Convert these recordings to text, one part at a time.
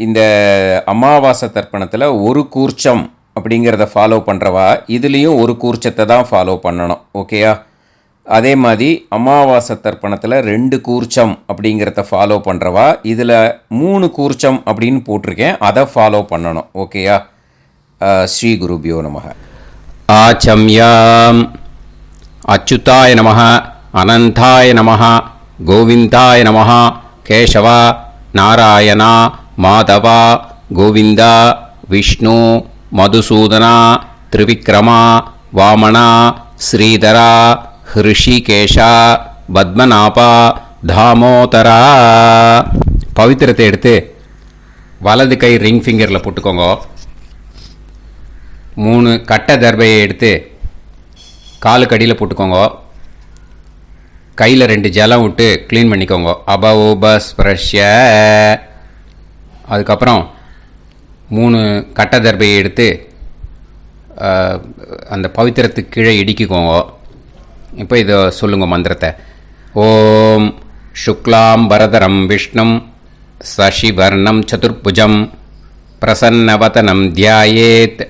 இந்த அமாவாசை தர்ப்பணத்தில் ஒரு கூர்ச்சம் அப்படிங்கிறத ஃபாலோ பண்ணுறவா இதுலேயும் ஒரு கூர்ச்சத்தை தான் ஃபாலோ பண்ணணும். ஓகேயா? அதே மாதிரி அமாவாசை தர்ப்பணத்தில் 2 கூர்ச்சம் அப்படிங்கிறத ஃபாலோ பண்ணுறவா இதில் 3 கூர்ச்சம் அப்படின்னு போட்டிருக்கேன், அதை ஃபாலோ பண்ணணும். ஓகேயா? ஸ்ரீ குருபியோ நமக. ஆச்சம்யாம். அச்சுதாய நமஹ, அனந்தாய நமஹ, கோவிந்தாய நமஹ, கேசவா, நாராயணா, மாதவா, கோவிந்தா, விஷ்ணு, மதுசூதனா, திரிவிக்ரமா, வாமனா, ஸ்ரீதரா, ஹிருஷிகேஷா, பத்மநாபா, தாமோதரா. பவித்திரத்தை எடுத்து வலது கை ரிங் ஃபிங்கரில் போட்டுக்கோங்க. 3 கட்டை தர்பையை எடுத்து காலுக்கடியில் போட்டுக்கோங்க. கையில் 2 ஜலம் விட்டு க்ளீன் பண்ணிக்கோங்க. அபௌபஸ்பிரஷ்ய. அதுக்கப்புறம் 3 கட்டை தர்பையை எடுத்து அந்த பவித்திரத்துக்கு கீழே இடிக்கிக்கோங்க. இப்போ இதை சொல்லுங்க மந்திரத்தை. ஓம் சுக்லாம் வரதரம் விஷ்ணும் சசிவர்ணம் சதுர்புஜம் பிரசன்னவதனம் தியாயேத்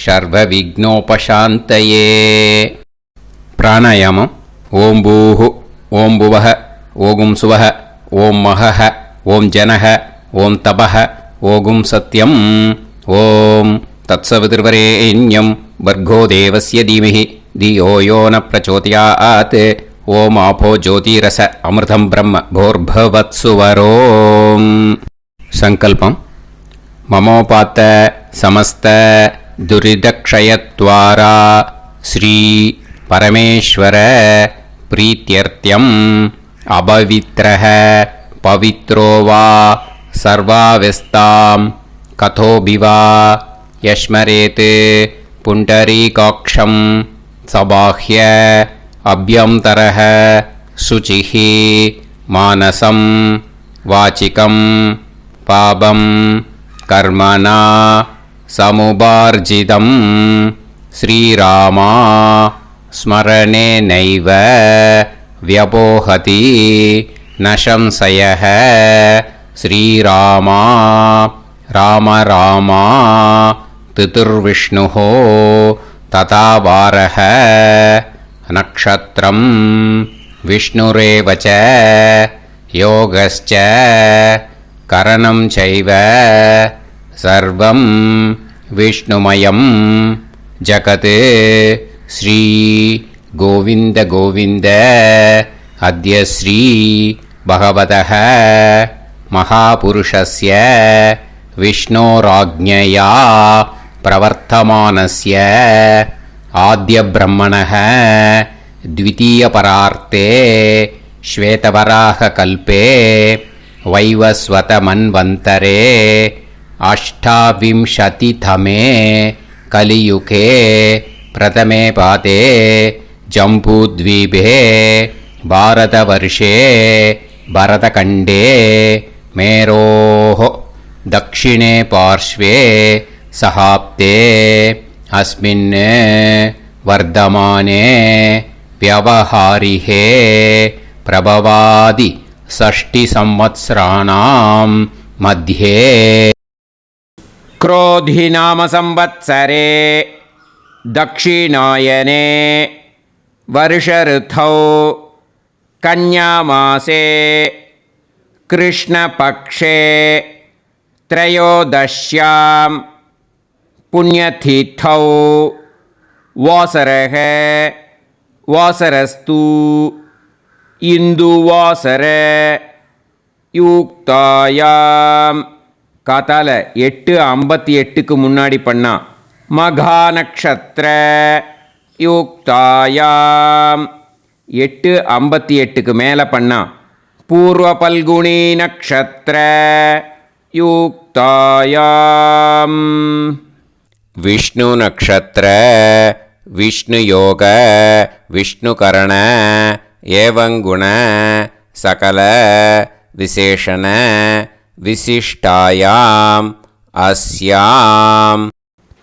சர்வ விக்னோபசாந்தயே. பிராணாயாமம். ஓம் பூஹு, ஓம் புவஹ, ஓகும் சுவஹ, ஓம் மஹஹ, ஓம் ஜனஹ, ஓம் தபஹ, ஓகும் சத்யம். ஓம் தத்சவிதுர்வரேண்யம் வர்கோ தேவஸ்ய தீமஹி தியோ யோ ந பிரச்சோதயாத். ஓம் ஆபோ ஜோதிரச அமிர்தம் பிரம்ம போர்பவத்சுவரோம். சங்கல்பம். மமோபாத்த சமஸ்த துரிதக்ஷயத்வாரா ஸ்ரீ பரமேஸ்வர பிரீத்யர்த்தியம் அபவித்ரஹ பவித்ரோ வா சர்வாவஸ்தாம் கதோபிவா யஸ்மரேத் புண்டரீகாக்ஷம் சபாஹ்ய அப்யந்தரஹ சுசிஹ மானசம் வாசிகம் பாபம் கர்மணா சமுபார்ஜிதம் ஸ்ரீராமா ஸ்மரணேனைவ வ்யபோஹதி நசம்சயः. ஸ்ரீராமா ராம ராமா திதிர்விஷ்ணுः ததா வாரः. நக்ஷத்ரம் விஷ்ணுரேவ ச யோகஸ்ச கரணம் சைவ சர்வம் விஷ்ணுமயம் ஜகத். ஸ்ரீ கோவிந்த கோவிந்த. அத்ய ஸ்ரீ பகவதः மகாபுருஷஸ்ய விஷ்ணோராஜ்ஞயா பிரவர்த்தமானஸ்ய ஆத்ய பிரம்மணः த்விதீயபரார்த்தே ஸ்வேதவராக கல்பே வைவஸ்வத மன்வந்தரே அஷ்டாவிம்சதிதமே கலியுகே பிரதமே பாதே ஜம்பூத்வீபே பாரதவர்ஷே பரதகண்டே மேரோः தக்ஷிணே பார்ஷ்வே சஹாப்தே அஸ்மின் வர்தமானே व्यवहारिहे प्रभवादि षष्टि संवत्सराणां मध्ये क्रोधि नाम संवत्सरे दक्षिणायने वर्ष ऋतौ कन्यामासे कृष्णपक्षे त्रयोदश्यां पुण्यतिथौ वासरः வாசரஸ்து இந்துவாசர யுக்தாயாம். காத்தால 8:58க்கு முன்னாடி பண்ணா மகா நக்ஷத்திர யுக்தாயாம். 8:58க்கு மேலே பண்ணா பூர்வ பல்குனி நக்ஷத்திர யுக்தாயாம். விஷ்ணு நக்ஷத்திர விஷ்ணுயோக விஷ்ணுகரண ஏவங்குண சகல விசேஷண விசிஷ்டாயாம் அஸ்யாம்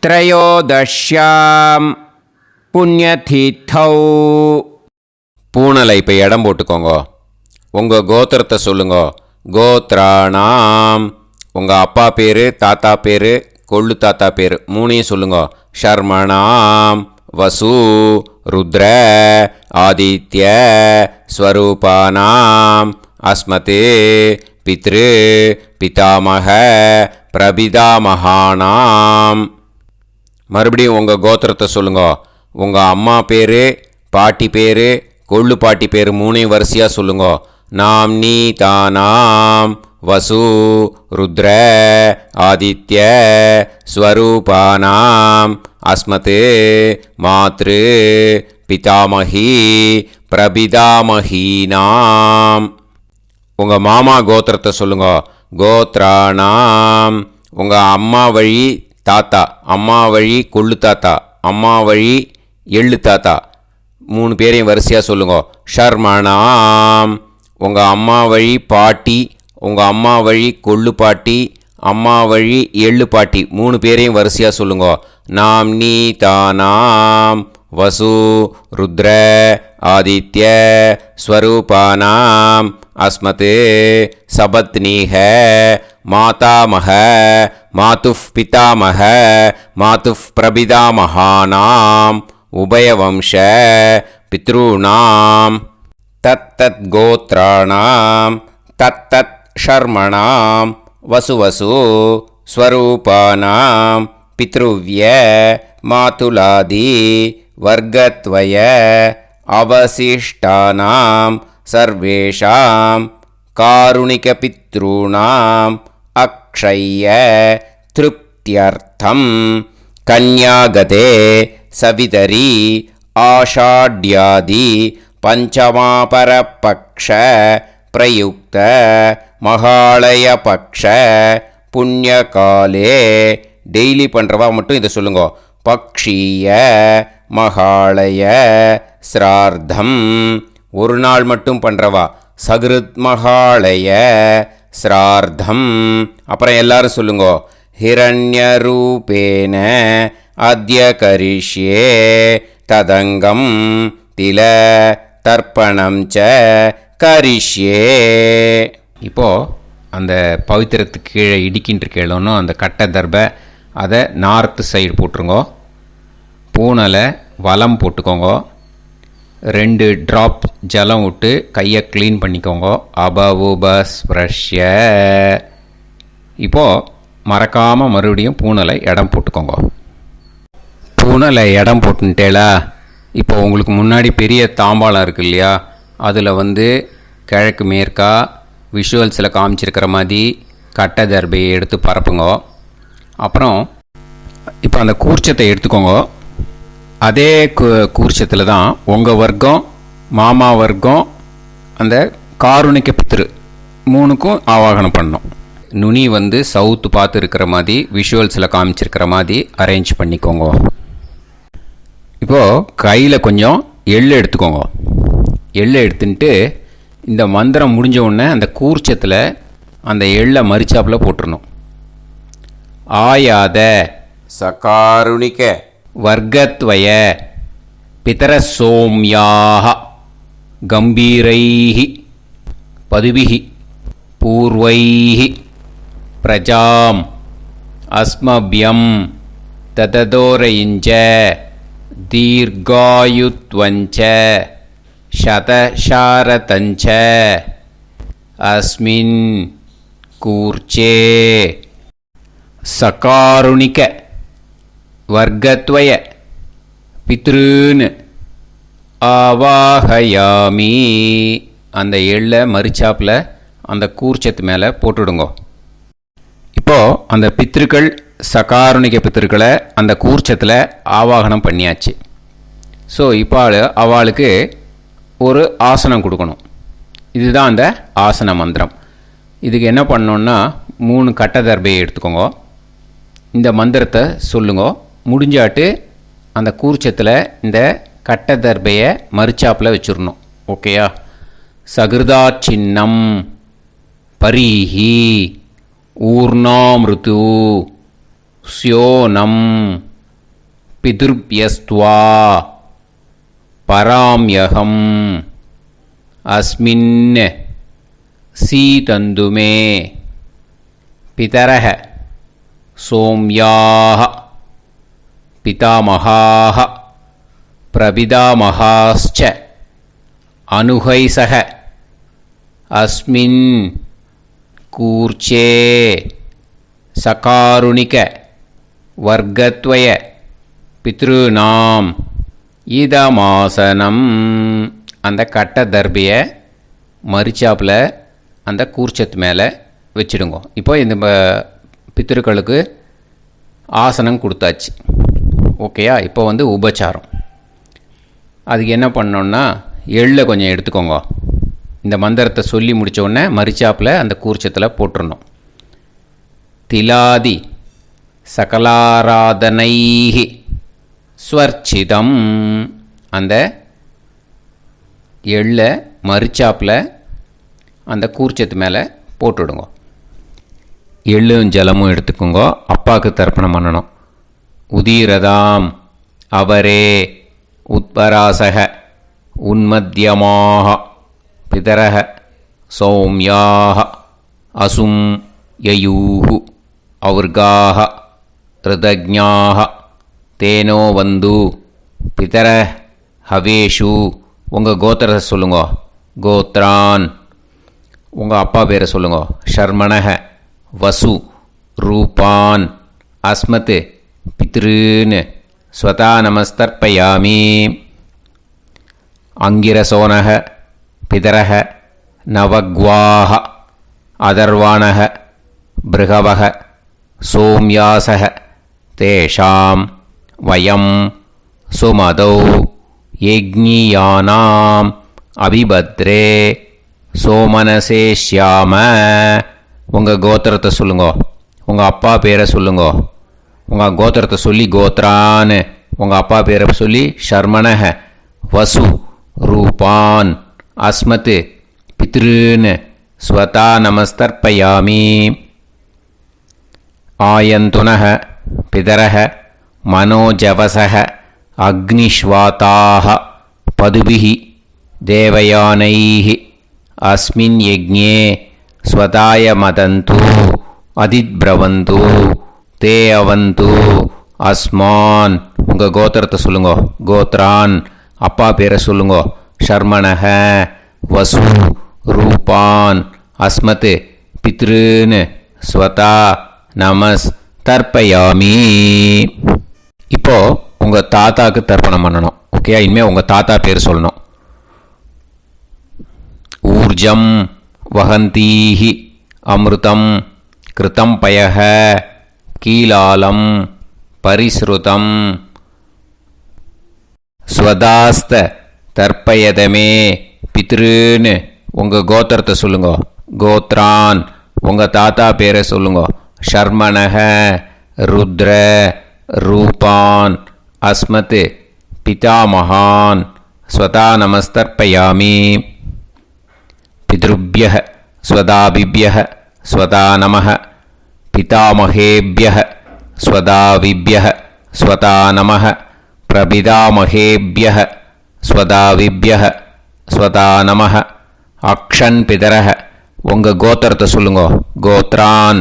த்ரயோதஷ்யாம் புண்ணியதீர்த்தௌ. பூனலை இப்போ இடம் போட்டுக்கோங்க. உங்கள் கோத்திரத்தை சொல்லுங்க. கோத்ராணாம் உங்கள் அப்பா பேர், தாத்தா பேர், கொள்ளு தாத்தா பேர் மூணையும் சொல்லுங்க. ஷர்மணாம் வசு ருத்ர ஆதித்ய ஸ்வரூபானாம் அஸ்மதே பித்ரு பிதாமக பிரபிதாமகானாம். மறுபடியும் உங்கள் கோத்திரத்தை சொல்லுங்க. உங்கள் அம்மா பேர், பாட்டி பேர், கொள்ளு பாட்டி பேர் மூணையும் வரிசையாக சொல்லுங்க. நாம் நீ தானாம் வசு ருத்ர ஆதித்ய ஸ்வரூபானாம் அஸ்மதே மாத்ரு பிதாமகி பிரபிதாமகீனாம். உங்கள் மாமா கோத்திரத்தை சொல்லுங்க. கோத்ரானாம் உங்கள் அம்மா வழி தாத்தா, அம்மா வழி கொள்ளு தாத்தா, அம்மா வழி எள்ளு தாத்தா மூணு பேரையும் வரிசையாக சொல்லுங்க. ஷர்மணாம் உங்கள் அம்மா வழி பாட்டி, உங்கள் அம்மா வழி கொள்ளு பாட்டி, அம்மா வழி எள்ளு பாட்டி மூணு பேரையும் வரிசையாக சொல்லுங்க. நாம் நீ தானாம் வசு ருத்ர ஆதித்ய ஸ்வரூபானாம் அஸ்மதே சபத்னீஹ மாதாமக மாதுஃப் பிதாமக மாதுஃப் பிரபிதாமகானாம் உபயவம்ச பித்ருணாம் தத்தத் கோத்ராணாம் தத்தத் ஷர்மணாம் வசுவசு ஸ்வரூபானாம் பித்ருவ்ய மாதுலாதி வர்க்கத்வய அவசிஷ்டானாம் சர்வேஷாம் காருணிகபித்ருணாம் அக்ஷய்ய திருப்தியர்த்தம் கன்யாகதே சவிதரி ஆஷாட்யாதி பஞ்சமாபரபக்ஷ பிரயுக்த மகாலயபக்ஷ புண்ணியகாலே. டெய்லி பண்ணுறவா மட்டும் இதை சொல்லுங்க. பக்ஷீய மகாலய ஸ்ரார்த்தம். ஒரு நாள் மட்டும் பண்ணுறவா சகிருத் மகாலய ஸ்ரார்த்தம். அப்புறம் எல்லாரும் சொல்லுங்க. ஹிரண்யரூபேன அத்ய கரிஷ்யே ததங்கம் தில தர்ப்பணம் ச கரிஷ்யே. இப்போது அந்த பவித்திரத்துக்கு கீழே இடிக்கின்ற கீழே அந்த கட்டை தர்பை அதை நார்த்து சைடு போட்டுருங்கோ. பூனலை வலம் போட்டுக்கோங்க. 2 ட்ராப் ஜலம் விட்டு கையை க்ளீன் பண்ணிக்கோங்க. அபவுபஸ்ப்ரஷ்ய. இப்போது மறக்காமல் மறுபடியும் பூனலை இடம் போட்டுக்கோங்க. பூனலை இடம் போட்டுட்டேலா. இப்போ உங்களுக்கு முன்னாடி பெரிய தாம்பாளம் இருக்குது இல்லையா, அதில் கிழக்கு மேற்கா விஷுவல்ஸில் காமிச்சிருக்கிற மாதிரி கட்டை தர்பையை எடுத்து பரப்புங்க. அப்புறம் இப்போ அந்த கூர்ச்சத்தை எடுத்துக்கோங்க. அதே கூர்ச்சத்தில் தான் உங்கள் வர்க்கம், மாமா வர்க்கம், அந்த காருணிக்க பித்ரு மூணுக்கும் ஆவாகனம் பண்ணணும். நுனி சவுத்து பார்த்து இருக்கிற மாதிரி விஷுவல்ஸில் காமிச்சிருக்கிற மாதிரி அரேஞ்ச் பண்ணிக்கோங்க. இப்போது கையில் கொஞ்சம் எள்ளு எடுத்துக்கோங்க. எள்ளு எடுத்துட்டு இந்த மந்திரம் முடிஞ்ச உடனே அந்த கூர்ச்சத்தில் அந்த எள்ளை மரிச்சாப்பில் போட்டுடணும். ஆயாத சகாருணிக்க வர்க்கத்வய பிதரசோம்யாக கம்பீரைஹி பதுபிஹி பூர்வைஹி பிரஜாம் அஸ்மபியம் தததோரயிஞ்ச தீர்காயுத்வஞ்ச சதசாரதஞ்ச அஸ்மின் கூர்ச்சே சகாருணிக வர்க்கத்வய பித்ருன்னு ஆவாஹயாமி. அந்த எள்ளை மரிச்சாப்பில் அந்த கூர்ச்சத்து மேலே போட்டுடுங்க. இப்போது அந்த பித்ருக்கள், சகாருணிக பித்ருக்களை அந்த கூர்ச்சத்தில் ஆவாகனம் பண்ணியாச்சு. ஸோ இப்போ அவளுக்கு ஒரு ஆசனம் கொடுக்கணும். இதுதான் அந்த ஆசன மந்திரம். இதுக்கு என்ன பண்ணணுன்னா 3 கட்டை தர்பையை எடுத்துக்கோங்க. இந்த மந்திரத்தை சொல்லுங்க. முடிஞ்சாட்டு அந்த கூர்ச்சத்தில் இந்த கட்டை தர்பையை மரிச்சாப்பில் வச்சிடணும். ஓகேயா? சகிருதா சின்னம் பரீஹி ஊர்ணாமிருது ஸ்யோனம் பிதுர்பியஸ்துவா பராம்யகம் அஸ்மின் சீதந்துமே பிதரஹ சோம்யாஹ பிதாமகாஹ பிரபிதாமகாஸ்ச அனுகைசக அஸ்மின் கூர்ச்சே சகாருணிக வர்க்கத்வய பித்ருநாம் இதமாசனம். அந்த கட்ட தர்பியை மரிச்சாப்பில் அந்த கூர்ச்சத்து மேலே வச்சுடுங்க. இப்போ இந்த பித்திருக்களுக்கு ஆசனம் கொடுத்தாச்சு. ஓகேயா? இப்போ உபச்சாரம். அதுக்கு என்ன பண்ணோன்னா எள்ளை கொஞ்சம் எடுத்துக்கோங்க. இந்த மந்திரத்தை சொல்லி முடித்த உடனே மரிச்சாப்பில் அந்த கூர்ச்சத்தில் போட்டுடணும். திலாதி சகலாராதனைஹி ஸ்வர்ச்சிதம். அந்த எள்ளை மரிச்சாப்பில் அந்த கூர்ச்சத்து மேலே போட்டுவிடுங்க. எள்ளும் ஜலமும் எடுத்துக்கோங்க. அப்பாவுக்கு தர்ப்பணம் பண்ணணும். உதீரதாம் அவரே உத்பராசக உன்மத்தியமாக பிதரக சௌமியாக அசும் யயூஹு அவுர்காக ரிதஜ்ஞாக தேனோ வந்து பிதர ஹவேஷு. உங்கள் கோத்திரத்தை சொல்லுங்க. கோத்ரான். உங்கள் அப்பா பேரை சொல்லுங்க. ஷர்மணக வசு ரூபான் அஸ்மத் பித்ருன்னு ஸ்வதா நமஸ்தர்ப்பயாமி. அங்கிரசோனக பிதரக நவக்வாஹ அதர்வாணக பிருகவக சோம்யாசக தேஷாம் வயம் சுமதௌ யஜ்ஞியானாம் அபிபத்ரே சோமனசேஷ்யாம. உங்கள் கோத்திரத்தை சொல்லுங்க. உங்கள் அப்பா பேரை சொல்லுங்க. உங்கள் கோத்திரத்தை சொல்லி கோத்ரான்னு, உங்கள் அப்பா பேரை சொல்லி ஷர்மணக வசு ரூபான் அஸ்மத் பித்ருன்னு ஸ்வதா நமஸ்தர்ப்பயாமி. ஆயந்துனக பிதரக மனோஜவசக அக்னிஷ்வாதாக பதுபிஹி தேவயானைஹி அஸ்மின் யஜ்ஞே ஸ்வதாய மதந்து அதித்பிரவந்து தே அவது அஸ்மான். உங்கள் கோத்திரத்தை சொல்லுங்க. கோத்ரான். அப்பா பேரை சொல்லுங்க. ஷர்மணக வசு ரூபான் அஸ்மத் பித்ருன்னு ஸ்வதா நமஸ் தர்ப்பயாமி. இப்போ உங்கள் தாத்தாவுக்கு தர்ப்பணம் பண்ணணும். ஓகே? இனிமேல் உங்கள் தாத்தா பேர் சொல்லணும். ஊர்ஜம் வஹந்தீஹி அமிர்தம் கிருதம் பயஹ கீலாலம் பரிஸ்ருதம் ஸ்வதாஸ்த தர்ப்பயதமே பித்ருன்னு. உங்கள் கோத்திரத்தை சொல்லுங்க. கோத்ரான். உங்கள் தாத்தா பேரை சொல்லுங்க. ஷர்மணக ருத்ர ரூபான் அஸ்மத் பிதாமகான் ஸ்வதா நமஸ்தர்ப்பயாமி. பித்ருப்யஹ ஸ்வதாபிப்யஹ ஸ்வதா நமஹ பிதாமகேப்யஹ ஸ்வதாவிப்யஹ ஸ்வதா நமஹ பிரபிதாமகேப்யஹ ஸ்வதாவிப்யஹ ஸ்வதா நமஹ. அக்ஷன் பிதரஹ. உங்கள் கோத்திரத்தை சொல்லுங்க. கோத்ரான்.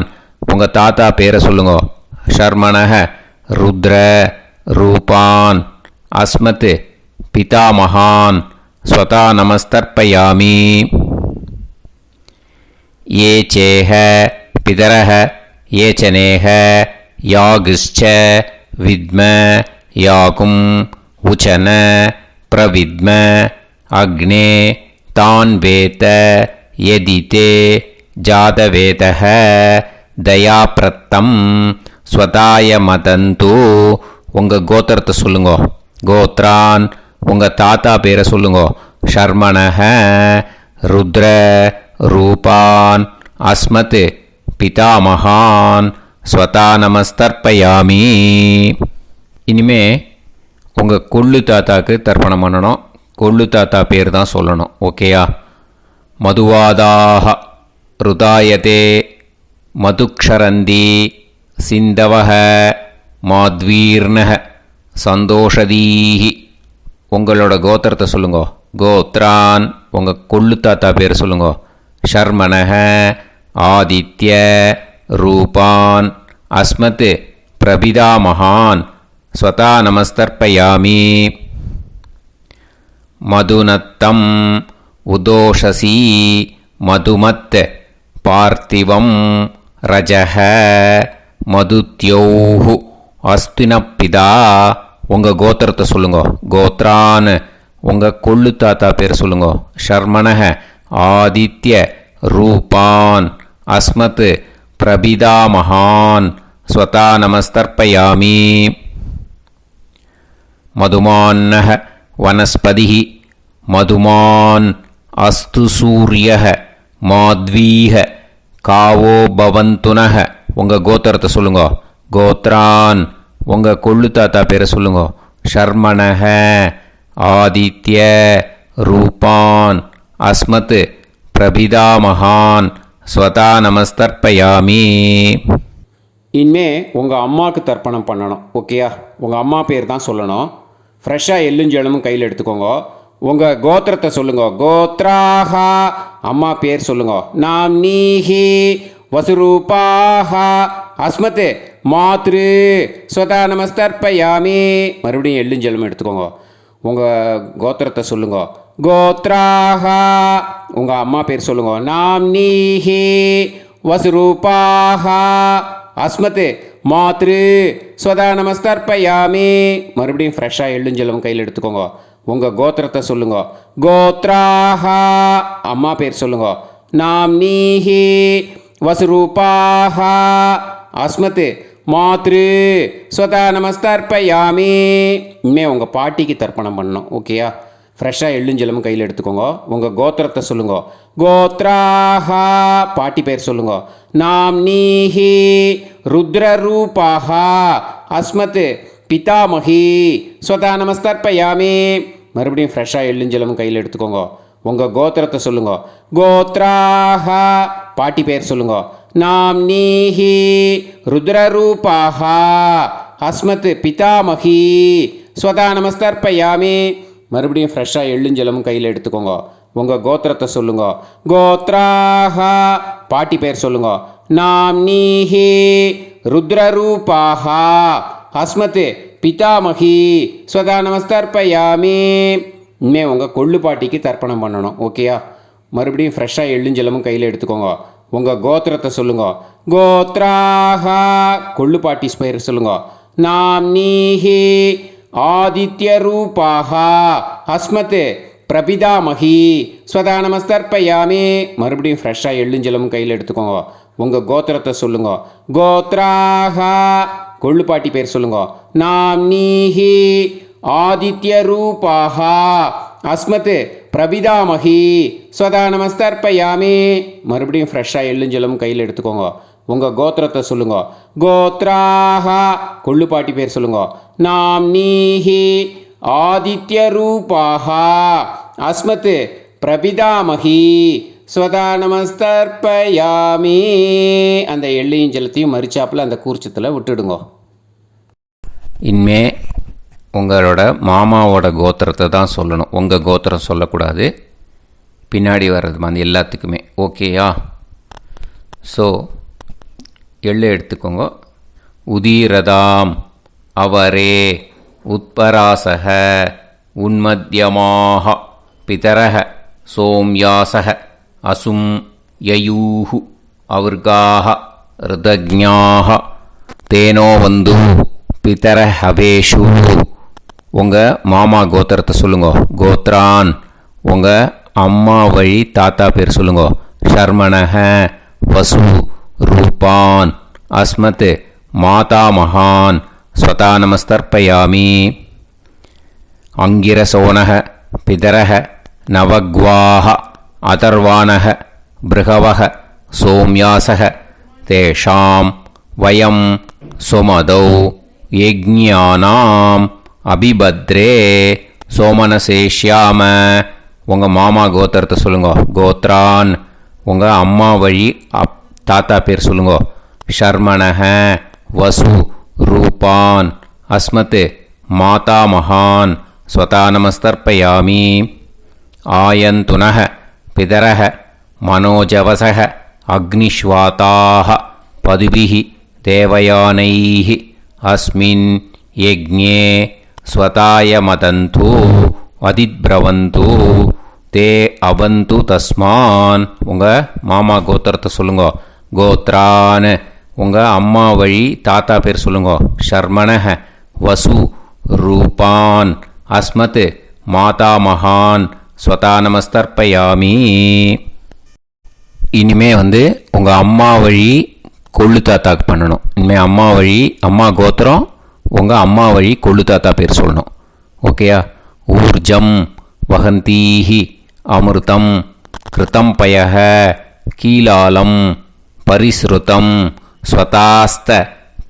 உங்கள் தாத்தா பேரை சொல்லுங்க. ஷர்மணக ருத்ர ரூபான் அஸ்மத் பிதாமகான் ஸ்வதா நமஸ்தர்ப்பயாமி. ये चेह पितरः ये चनेह यागश्च विद्म याकुम् उचन प्रविद्म अग्ने तान् वेत यदिते जातवेतः दयाप्रत्तं स्वताय मदन्तु. உங்கள் கோத்திரத்தை சொல்லுங்க. கோத்ரான். உங்கள் தாத்தா பேரை சொல்லுங்க. ஷர்மணக ருத்ர ரூபான் அஸ்மத் பிதாமகான் ஸ்வதா நமஸ்தர்ப்பயாமி. இனிமே உங்கள் கொள்ளு தாத்தாக்கு தர்ப்பணம் பண்ணணும். கொள்ளு தாத்தா பேர் தான் சொல்லணும். ஓகேயா? மதுவாதாக ருதாயதே மதுக்ஷரந்தி சிந்தவஹ மாத்வீர்ணஹ சந்தோஷதீஹி. உங்களோட கோத்திரத்தை சொல்லுங்க. கோத்ரான். உங்கள் கொள்ளு தாத்தா பேர் சொல்லுங்க. ஷர்மணக ஆதித்ய रूपान् अस्मत् प्रपितामहान् स्वता नमस्तर्पयामि मधुनत्तम् उदोषसी मधुमत् पार्थिवं रजः मधुत्योः அஸ்தினப்பிதா உங்கள் கோத்திரத்தை சொல்லுங்க. கோத்ரான் உங்கள் கொள்ளு தாத்தா பேர் சொல்லுங்க. ஷர்மணக ஆதித்ய ரூபான் அஸ்மத் பிரபிதாமகான் ஸ்வதா நமஸ்தர்ப்பயாமி மதுமான்னக வனஸ்பதி மதுமான் அஸ்து சூரியக மாத்வீக காவோ பவந்துனக உங்கள் கோத்திரத்தை சொல்லுங்க. கோத்ரான் உங்கள் கொள்ளு தாத்தா பேரை சொல்லுங்க. ஷர்மணக ஆதித்ய ரூபான் அஸ்மத் பிரபிதாமகான் ஸ்வதா நமஸ்தர்ப்பயாமி. இனிமே உங்கள் அம்மாவுக்கு தர்ப்பணம் பண்ணணும். ஓகேயா? உங்கள் அம்மா பேர் தான் சொல்லணும். ஃப்ரெஷ்ஷாக எள்ளுஞ்செழுமும் கையில் எடுத்துக்கோங்க. உங்கள் கோத்திரத்தை சொல்லுங்க. கோத்ராஹா அம்மா பேர் சொல்லுங்க. நாம் நீஹி வசுரூபாஹ அஸ்மத் மாத்ரு ஸ்வதா நமஸ்தர்ப்பயாமி. மறுபடியும் எள்ளுஞ்செல்லும் எடுத்துக்கோங்க. உங்கள் கோத்திரத்தை சொல்லுங்க. கோத்ராஹா உங்கள் அம்மா பேர் சொல்லுங்க. நாம் நீஹி வசுரூபாஹ அஸ்மத் மாத்ரு ஸ்வதா நமஸ்தர்ப்பயாமி. மறுபடியும் ஃப்ரெஷ்ஷாக எள்ளுஞ்செல்லும் கையில் எடுத்துக்கோங்க. உங்கள் கோத்திரத்தை சொல்லுங்க. கோத்ராஹா அம்மா பேர் சொல்லுங்க. நாம் நீஹி வசுரூபாஹ அஸ்மத் மாத்ரு ஸ்வதா நமஸ்தர்ப்பயாமி. இனிமேல் உங்கள் பாட்டிக்கு தர்ப்பணம் பண்ணணும். ஓகேயா? ஃப்ரெஷ்ஷாக எள்ளுஞ்செல்லும் கையில் எடுத்துக்கோங்க. உங்கள் கோத்திரத்தை சொல்லுங்க. கோத்ராஹா பாட்டி பேர் சொல்லுங்க. நாம் நீஹி ருத்ரரூபாஹ அஸ்மத் பிதாமகி ஸ்வதா நமஸ்தர்ப்பயாமி. மறுபடியும் ஃப்ரெஷ்ஷாக எள்ளுஞ்செல்லும் கையில் எடுத்துக்கோங்க. உங்கள் கோத்திரத்தை சொல்லுங்க. கோத்ராஹா பாட்டி பேர் சொல்லுங்க. நாம் நீஹி ருத்ரரூபாஹ அஸ்மத் பிதாமகி ஸ்வதா நமஸ்தர்ப்பயாமி. மறுபடியும் ஃப்ரெஷ்ஷாக எள்ளுஞ்செல்லும் கையில் எடுத்துக்கோங்க. உங்கள் கோத்திரத்தை சொல்லுங்க. கோத்ராஹா பாட்டி பேர் சொல்லுங்க. நாம் நீஹி ருத்ரரூபாஹ அஸ்மத் பிதாமகி ஸ்வதா நமஸ்தர்ப்பயாமி. இனிமேல் உங்கள் கொள்ளு பாட்டிக்கு தர்ப்பணம் பண்ணணும். ஓகேயா? மறுபடியும் ஃப்ரெஷ்ஷாக எள்ளுஞ்செல்லமும் கையில் எடுத்துக்கோங்க. உங்கள் கோத்திரத்தை சொல்லுங்க. கோத்ராஹா கொள்ளு பாட்டி பேர் சொல்லுங்க. நாம் நீஹி ஆதித்ய ரூபாஹ அஸ்மத் பிரபிதாமகி ஸ்வதா நமஸ்தர்ப்பயாமி. மறுபடியும் ஃப்ரெஷ்ஷாக எள்ளுஞ்செல்லமும் கையில் எடுத்துக்கோங்க. உங்கள் கோத்திரத்தை சொல்லுங்க. கோத்ராஹா கொள்ளு பாட்டி பேர் சொல்லுங்க. நாம் நீஹி ஆதித்ய ரூபாஹ அஸ்மத் பிரபிதாமகி ஸ்வதா நமஸ்தர்ப்பயாமி. மறுபடியும் ஃப்ரெஷ்ஷாக எள்ளுஞ்செல்லும் கையில் எடுத்துக்கோங்க. உங்கள் கோத்திரத்தை சொல்லுங்க. கோத்ராஹா கொள்ளு பாட்டி பேர் சொல்லுங்க. நாம் நீஹி ஆதித்ய ரூபாஹ அஸ்மத் பிரபிதாமகி ஸ்வதா நமஸ்தர்ப்பயாமி. அந்த எள்ளையும் ஜலத்தையும் மறிச்சாப்பில் அந்த கூர்ச்சத்தில் விட்டுடுங்க. இனிமே உங்களோட மாமாவோட கோத்திரத்தை தான் சொல்லணும். உங்கள் கோத்திரம் சொல்லக்கூடாது. பின்னாடி வர்றது மாதிரி எல்லாத்துக்குமே. ஓகேயா? ஸோ எள்ளு எடுத்துக்கோங்க. உதீரதாம் அவரே உத்பராசக உன்மத்யமாக பிதரக சோம்யாசக அசும் யயூஹு அவர்காக ருதஜ்ஞாக தேனோ வந்து பிதர ஹவேஷு. உங்கள் மாமா கோத்திரத்தை சொல்லுங்க. கோத்ரான் உங்கள் அம்மா வழி தாத்தா பேர் சொல்லுங்க. ஷர்மணக வசு ரூபான் அஸ்மத் மாதாமகான் ஸ்வதா நமஸ்தர்ப்பயாமி. அங்கிரசோனக பிதரக நவக்வாஹ அதர்வானக பிருகவக சோம்யாசக தேஷாம் வயம் சுமதௌ யஜ்ஞானாம் அபிபத்ரே சோமனசேஷ்யாம. உங்கள் மாமா கோத்திரத்தை சொல்லுங்க. கோத்ரான் உங்கள் அம்மா வழி தாத்தா பேர் சொல்லுங்க. ஷர்மணக வசு ரூபான் அஸ்மத் மாதாமகான் ஸ்வதா நமஸ்தர்ப்பயாமி. ஆயந்துனக பிதரக மனோஜவசக அக்னிஷ்வாதாக பதுபிஹி தேவயானைஹி அஸ்மின் யஜ்ஞே ஸ்வதாய மதந்து அதிப்ரவந்து தே அவந்து தஸ்மான். உங்கள் மாமா கோத்திரத்தை சொல்லுங்க. கோத்ரான் உங்கள் அம்மா வழி தாத்தா பேர் சொல்லுங்க. ஷர்மணஹ வசு ரூபான் அஸ்மத் மாதாமகான் ஸ்வதானமஸ்தர்ப்பயாமி. இனிமே உங்கள் அம்மா வழி கொள்ளு தாத்தாக்கு பண்ணணும். இனிமேல் அம்மா வழி அம்மா கோத்திரம் உங்கள் அம்மா வழி கொள்ளு தாத்தா பேர் சொல்லணும். ஓகேயா? ஊர்ஜம் வகந்தீஹி அமிர்தம் கிருதம் பயஹ கீலாலம் பரிஸ்ருதம் ஸ்வதாஸ்த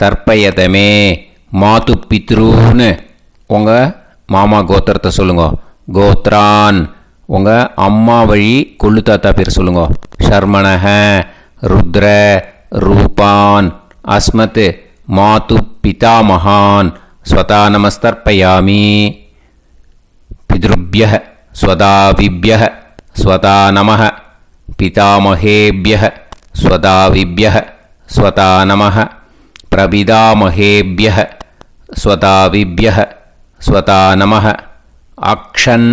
தர்ப்பயதமே மாது பித்ரூன்னு உங்கள் மாமா கோத்திரத்தை சொல்லுங்க. கோத்ரான் உங்கள் அம்மா வழி கொள்ளு தாத்தா பேர் சொல்லுங்க. ஷர்மணஹ ருத்ர ரூபான் அஸ்மத் மாது பிதாமகான் ஸ்வதானமஸ்தர்ப்பயாமி. பித்ருப்யஹ ஸ்வதாவிப்யஹ ஸ்வதாநமः பிதாமகேப்யஹ ஸ்வதாவிப்யஹ ஸ்வதாநமः பிரபிதாமகேப்யஹ ஸ்வதாவிப்யஹ ஸ்வதாநமः. அக்ஷன்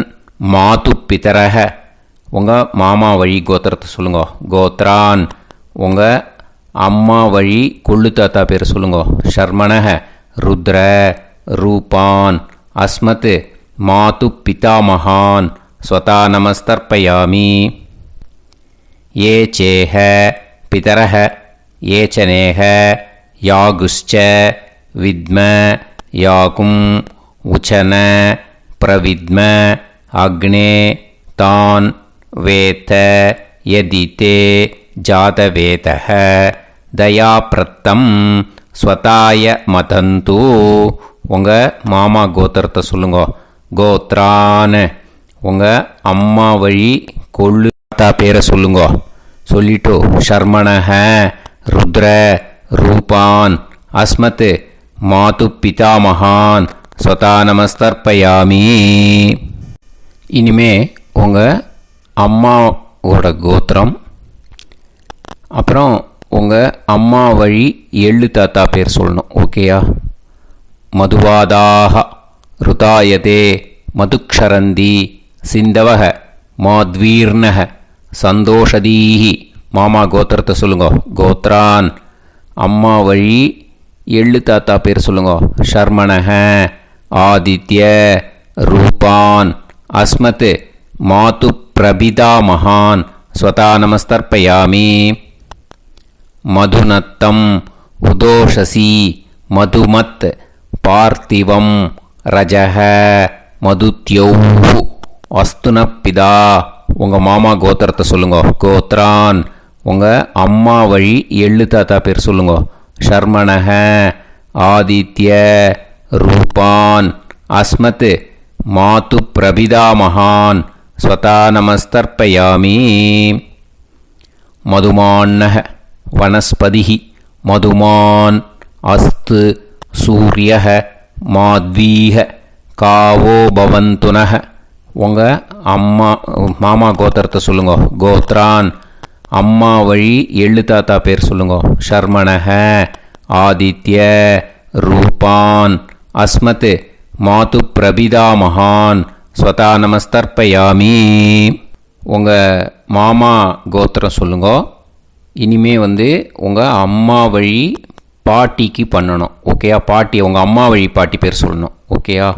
மாது பிதரஹ உங்கள் மாமா வழி கோத்திரத்தை சொல்லுங்க. கோத்ரான் உங்கள் அம்மா வழி கொள்ளு தாத்தா பேர் சொல்லுங்க. ஷர்மணஹ ருத்ர ரூபான் அஸ்மத் மாது பிதாமகான் ஸ்வதானமஸ்தர்ப்பயாமி. ஏ சேஹ பிதரஹ ஏச்சனேஹ யாகுஷ்ச வித்ம யாகும் உச்சன பிரவித்ம அக்னே தான் வேத யதிதே ஜாதவேதஹ தயாப்ரத்தம் ஸ்வதாய மதந்து உங்கள் மாமா கோத்திரத்தை சொல்லுங்க. கோத்ரான் உங்கள் அம்மா வழி கொள்ளு தாத்தா பேரை சொல்லுங்க. சொல்லிட்டு ஷர்மணஹ ருத்ர ரூபான் அஸ்மத் மாது பிதாமகான் ஸ்வதானமஸ்தர்ப்பயாமி. இனிமே உங்கள் அம்மாவோட கோத்திரம் அப்புறம் உங்கள் அம்மா வழி எள்ளு தாத்தா பேர் சொல்லணும். ஓகேயா? மதுவாதாக ருதாயதே மதுக்ஷரந்தி சிந்தவக மாத்வீர்ணக சந்தோஷதீஹி மாமா கோத்திரத்தை சொல்லுங்க. கோத்ரான் அம்மா வழி எள்ளு தாத்தா பேர் சொல்லுங்க. ஷர்மணஹ ஆதித்ய ரூபான் அஸ்மத் மாது பிரபிதாமகான் ஸ்வதானமஸ்தர்ப்பயாமி. மதுநத்தம் உதோஷசி மதுமத் பார்த்திவம் ரஜஹ மதுத்யௌஹு அஸ்துனப்பிதா உங்கள் மாமா கோத்திரத்தை சொல்லுங்க. கோத்ரான் உங்கள் அம்மா வழி எள்ளு தாத்தா பேர் சொல்லுங்க. ஷர்மணஹ ஆதித்ய ரூபான் அஸ்மத் மாது பிரபிதாமகான் ஸ்வதானமஸ்தர்ப்பயாமி. மதுமான்னஹ வனஸ்பதிஹி மதுமான் அஸ்து சூரியஹ மாத்வீஹ காவோ பவந்துனஹ உங்கள் மாமா கோத்திரத்தை சொல்லுங்க. கோத்ரான் அம்மா வழி எள்ளு தாத்தா பேர் சொல்லுங்க. ஷர்மணஹ ஆதித்ய ரூபான் அஸ்மத் மாது பிரபிதாமகான் ஸ்வதானமஸ்தர்ப்பயாமி. உங்கள் மாமா கோத்திரம் சொல்லுங்க. இனிமே உங்கள் அம்மா வழி பாட்டிக்கு பண்ணணும். ஓகேயா? பாட்டி உங்கள் அம்மா வழி பாட்டி பேர் சொல்லணும். ஓகேயா?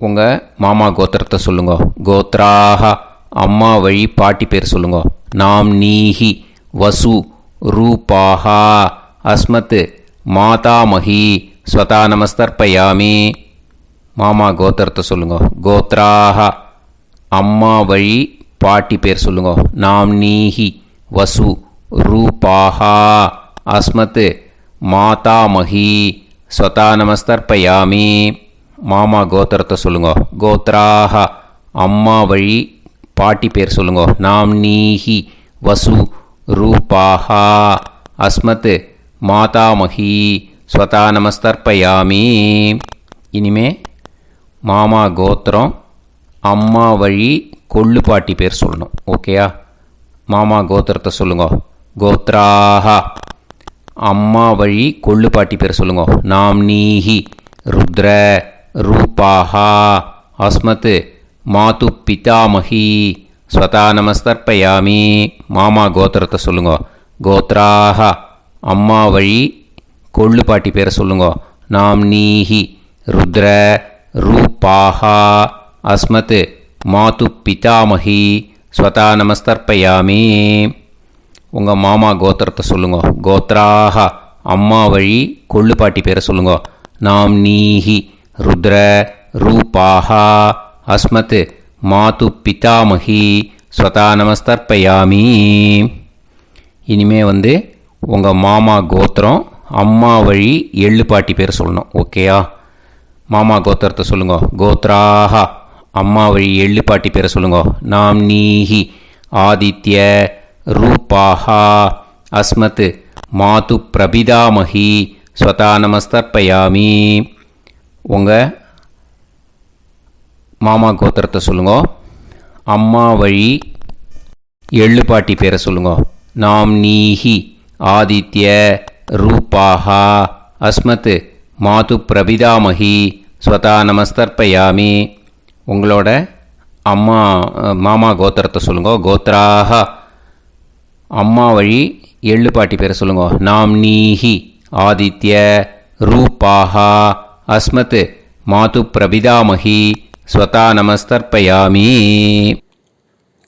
உங்கள் மாமா கோத்திரத்தை சொல்லுங்க. கோத்ராக அம்மா வழி பாட்டி பேர் சொல்லுங்க. நாம் நீஹி வசு ரூபாஹா அஸ்மத் மாதாமகி ஸ்வதானமஸ்தர்ப்பயாமி. மாமா கோத்திரத்தை சொல்லுங்க. கோத்ராக அம்மா வழி பாட்டி பேர் சொல்லுங்க. நாம் நீஹி வசு ரூபாஹா அஸ்மத் மாதாமகி ஸ்வதானமஸ்தர்ப்பயாமி. மாமா கோத்திரத்தை சொல்லுங்க. கோத்ராக அம்மா வழி பாட்டி பேர் சொல்லுங்க. நாம் நீஹி வசு ரூபாஹா அஸ்மத் மாதாமகி ஸ்வதானமஸ்தர்ப்பயாமி. இனிமே மாமா கோத்திரம் அம்மா வழி கொள்ளு பாட்டி பேர் சொல்லணும். ஓகேயா? மாமா கோத்திரத்தை சொல்லுங்க. கோத்ராஹ. அம்மா வழி கொள்ளு பாட்டி பேர் சொல்லுங்க. நாம்னீஹி ருத்ர ரூபாஹா அஸ்மத் மாது பிதாமகி ஸ்வதா நமஸ்தர்ப்பயாமி. மாமா கோத்திரத்தை சொல்லுங்க. கோத்ராஹ. அம்மா வழி கொள்ளு பாட்டி பேரை சொல்லுங்க. நாம்னீஹி ருத்ர ரூபாஹா அஸ்மத் மாது பிதாமகி ஸ்வதா நமஸ்தர்ப்பயாமி. உங்கள் மாமா கோத்திரத்தை சொல்லுங்க. கோத்ராஹ. அம்மா வழி கொள்ளு பாட்டி பேரை சொல்லுங்க. நாம்னீஹி ருத்ர ரூபாஹா அஸ்மத் மாது பிதாமகி ஸ்வதா நமஸ்தர்ப்பயாமி. இனிமே உங்கள் மாமா கோத்திரம் அம்மா வழி எள்ளு பாட்டி பேர் சொல்லணும். ஓகேயா? மாமா கோத்திரத்தை சொல்லுங்க. கோத்ராஹ. அம்மா வழி எள்ளு பாட்டி பேரை சொல்லுங்க. நாம்னீஹி ஆதித்ய ரூபாஹா அஸ்மத் மாது பிரபிதாமகி ஸ்வதா நமஸ்தர்ப்பயாமி. உங்கள் மாமா கோத்திரத்தை சொல்லுங்க. அம்மா வழி எள்ளு பாட்டி பேரை சொல்லுங்க. நாம்னீஹி ஆதித்ய ரூபாஹா அஸ்மத் மாது பிரபிதாமகி ஸ்வதா நமஸ்தர்ப்பயாமி. உங்களோட மாமா கோத்திரத்தை சொல்லுங்க. கோத்ராஹ. அம்மா வழி எள்ளு பாட்டி பேரை சொல்லுங்க. நாம்னீஹி ஆதித்ய ரூபாஹா அஸ்மத் மாது பிரபிதாமகி ஸ்வதா நமஸ்தர்ப்பயாமி.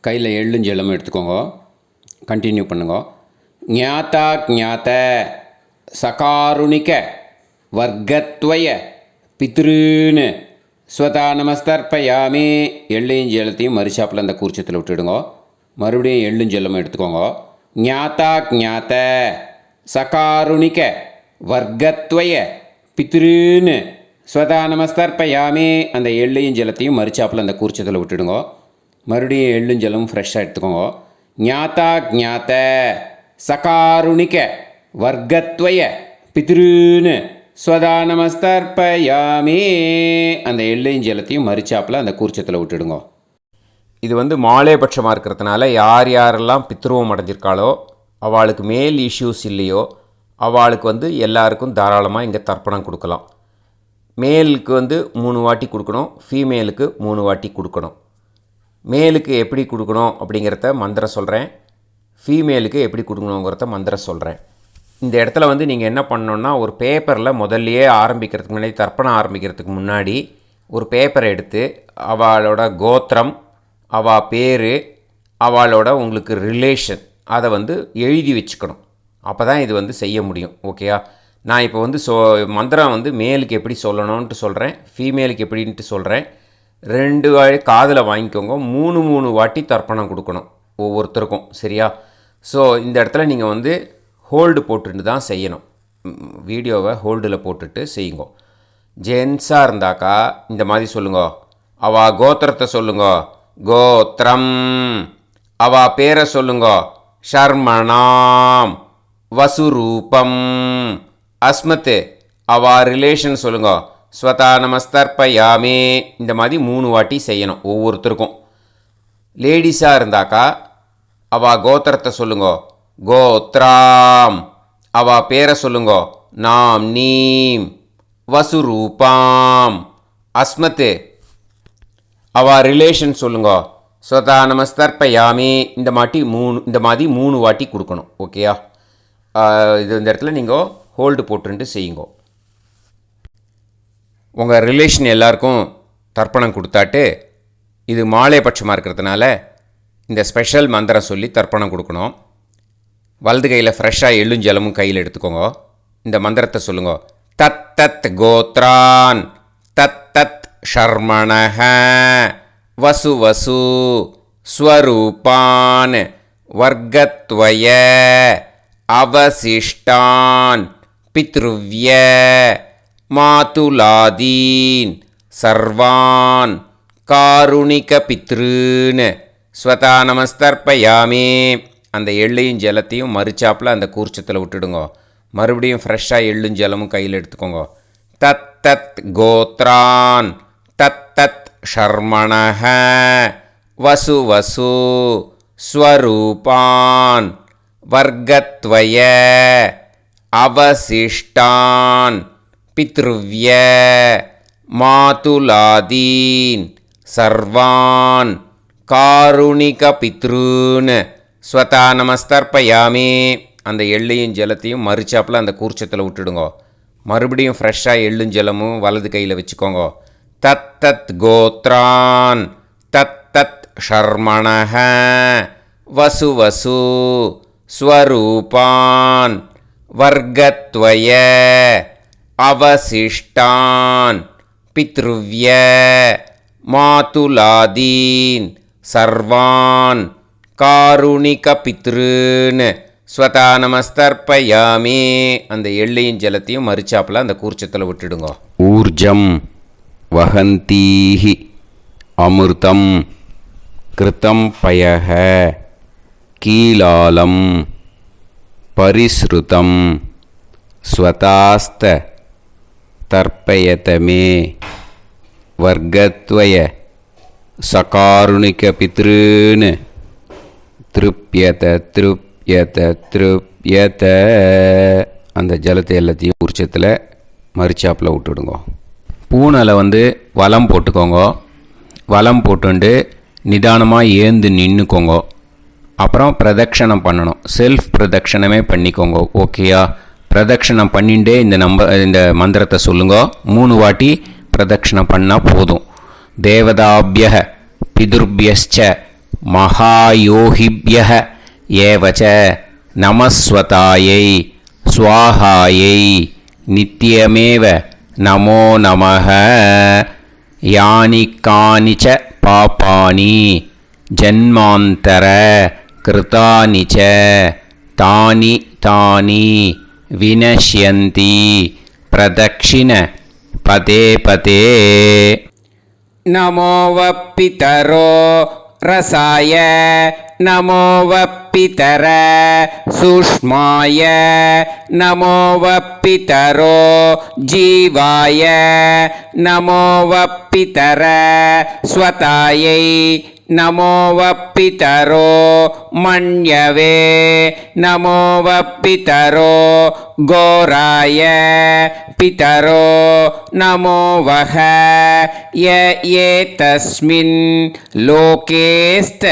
கையில் எள்ளும் ஜலமும் எடுத்துக்கோங்க. கண்டினியூ பண்ணுங்க. ஞாதா ஞாத சகாருணிக வர்க்கத்வய பித்ருன்னு ஸ்வதா நமஸ்தர்ப்பயாமி. எள்ளையும் ஜலத்தையும் மறுச்சாப்பில் அந்த கூர்ச்சத்தில் விட்டுடுங்க. மறுபடியும் எள்ளும் ஜலமும் எடுத்துக்கோங்க. ஞாதா ஞாத சகாருணிக வர்க்கத்வய பித்ருன்னு ஸ்வதா நமஸ்தர்ப்பயாமி. அந்த எள்ளையும் ஜலத்தையும் மறுச்சாப்பில் அந்த கூர்ச்சத்தில் விட்டுடுங்க. மறுபடியும் எள்ளும் ஜலமும் ஃப்ரெஷ்ஷாக எடுத்துக்கோங்க. ஞாதா ஞாத சகாருணிக வர்க்கத்வய பித்ருன்னு ஸ்வதா நமஸ்தர்ப்பயாமி. அந்த எள்ளையும் ஜலத்தையும் மறுச்சாப்பில் அந்த கூர்ச்சத்தில் விட்டுடுங்க. இது மாலேபட்சமாக இருக்கிறதுனால யார் யாரெல்லாம் பித்ருவம் அடைஞ்சிருக்காளோ அவளுக்கு மேல் இஷ்யூஸ் இல்லையோ அவளுக்கு எல்லாருக்கும் தாராளமாக இங்கே தர்ப்பணம் கொடுக்கலாம். மேலுக்கு 3 வாட்டி கொடுக்கணும், ஃபீமேலுக்கு 3 வாட்டி கொடுக்கணும். மேலுக்கு எப்படி கொடுக்கணும் அப்படிங்கிறத மந்திரம் சொல்கிறேன், ஃபீமேலுக்கு எப்படி கொடுக்கணுங்கிறத மந்திரம் சொல்கிறேன். இந்த இடத்துல நீங்கள் என்ன பண்ணணுன்னா, ஒரு பேப்பரில் முதல்லையே ஆரம்பிக்கிறதுக்கு முன்னாடி, தர்ப்பணம் ஆரம்பிக்கிறதுக்கு முன்னாடி ஒரு பேப்பரை எடுத்து அவளோட கோத்திரம், அவள் பேர், அவளோட உங்களுக்கு ரிலேஷன் அதை எழுதி வச்சுக்கணும். அப்போ தான் இது செய்ய முடியும். ஓகேயா? நான் இப்போ மந்திரம் மேலுக்கு எப்படி சொல்லணும்ன்ட்டு சொல்கிறேன், ஃபீமேலுக்கு எப்படின்ட்டு சொல்கிறேன். 2 வாட்டி காதில் வாங்கிக்கோங்க. 3 வாட்டி தர்ப்பணம் கொடுக்கணும் ஒவ்வொருத்தருக்கும். சரியா? ஸோ இந்த இடத்துல நீங்கள் ஹோல்டு போட்டுட்டு தான் செய்யணும். வீடியோவை ஹோல்டில் போட்டுட்டு செய்யுங்க. ஜென்ஸாக இருந்தாக்கா இந்த மாதிரி சொல்லுங்க. அவள் கோத்திரத்தை சொல்லுங்க. கோத்திரம். அவள் பேரை சொல்லுங்க. ஷர்மணாம் வசுரூபம் அஸ்மத். அவள் ரிலேஷன் சொல்லுங்க. ஸ்வதா நமஸ்தர்ப்பயாமி. இந்த மாதிரி 3 வாட்டி செய்யணும் ஒவ்வொருத்தருக்கும். லேடிஸாக இருந்தாக்கா அவள் கோத்திரத்தை சொல்லுங்க. கோத்ராம். அவள் பேரை சொல்லுங்க. நாம் நீம் வசுரூபாம் அஸ்மத். அவள் ரிலேஷன் சொல்லுங்க. ஸ்வதா நமஸ்தர்ப்பயாமி. இந்த மாதிரி 3 வாட்டி கொடுக்கணும். ஓகேயா? இந்த இடத்துல நீங்கள் ஹோல்டு போட்டுட்டு செய்யுங்க. உங்கள் ரிலேஷன் எல்லாருக்கும் தர்ப்பணம் கொடுத்தாட்டு, இது மாலைபட்சமாக இருக்கிறதுனால இந்த ஸ்பெஷல் மந்திரம் சொல்லி தர்ப்பணம் கொடுக்கணும். வலது கையில் ஃப்ரெஷ்ஷாக எள்ளும் ஜலமும் கையில் எடுத்துக்கோங்க. இந்த மந்திரத்தை சொல்லுங்க. தத் தத் கோத்ரான் தத் தத் ஷர்மணஹ வசு வசு ஸ்வரூபான் வர்க்கத்வய அவசிஷ்டான் பித்ருவ்ய மாதுலாதீன் சர்வான் காருணிக பித்ருன்னு ஸ்வதா நமஸ்தர்ப்பயாமி. அந்த எள்ளையும் ஜலத்தையும் மறுச்சாப்பில் அந்த கூர்ச்சத்தில் விட்டுடுங்க. மறுபடியும் ஃப்ரெஷ்ஷாக எள்ளும் ஜலமும் கையில் எடுத்துக்கோங்க. தத் தத் கோத்ரான் தத் தத் ஷர்மணஹ வசு வசு ஸ்வரூபான் வர்க்கத்வய அவசிஷ்டான் பித்ருவ்ய மாதுலாதீன் சர்வான் காருணிக பித்ருன் ஸ்வதா நமஸ்தர்ப்பயாமி. அந்த எள்ளையும் ஜலத்தையும் மறுச்சாப்பில் அந்த கூர்ச்சத்தில் விட்டுடுங்கோ. மறுபடியும் ஃப்ரெஷ்ஷாக எள்ளும் ஜலமும் வலது கையில் வச்சுக்கோங்க. தத் தத் கோத்ரான் தத் தத் ஷர்மணஹ வசு வசு ஸ்வரூபான் வர்க்கத்வய அவசிஷ்டான் பித்ருவ்ய மாதுலாதீன் சர்வான் காருணிக பித்ருன் ஸ்வதா நமஸ்தர்ப்பயாமி. அந்த எள்ளையும் ஜலத்தையும் மறுச்சாப்பில் அந்த கூர்ச்சத்தில் விட்டுடுங்க. ஊர்ஜம் வஹந்தீஹி அமிர்தம் கிருதம் பயஹ கீலாலம் பரிஸ்ருதம் ஸ்வதாஸ்த தர்ப்பயதமே வர்க்கத்வய சகாருணிக பித்ருன் திருப்யத திருப்யத திருப்யத. அந்த ஜலத்தை எல்லாத்தையும் உரிச்சத்தில் மறுச்சாப்பில் விட்டுடுங்க. பூனலை வலம் போட்டுக்கோங்க. வலம் போட்டுண்டு நிதானமாக ஏந்து நின்றுக்கோங்க. அப்புறம் பிரதட்சணம் பண்ணணும். செல்ஃப் பிரதட்சணமே பண்ணிக்கோங்க. ஓகேயா? பிரதட்சணம் பண்ணிண்டே இந்த மந்திரத்தை சொல்லுங்க. 3 வாட்டி பிரதட்சணம் பண்ணால் போதும். தேவதாபிய பிதுர்பியஸ்ச மகாயோகிபிய ஏவச்ச நமஸ்வதாயை ஸ்வாஹாயை நித்யமேவ நமோ நமஹ. யானி கானிச்ச பாபானி ஜன்மாந்தர கிருதானிச்ச தானி தானி வினஷ்யந்தி பிரதக்ஷிண பதே பதே. நமோ வப்பிதரோ ரசாய நமோ வப்பிதர சூஷ்மாய நமோ வப்பிதரோ ஜீவாய நமோ வப்பிதர ஸ்வதாயை நமோ வப்பிதரோ மண்யவே நமோ வப்பிதரோ கோராய பிதரோ நமோ வஹ. ஏதஸ்மின் லோகேஸ்த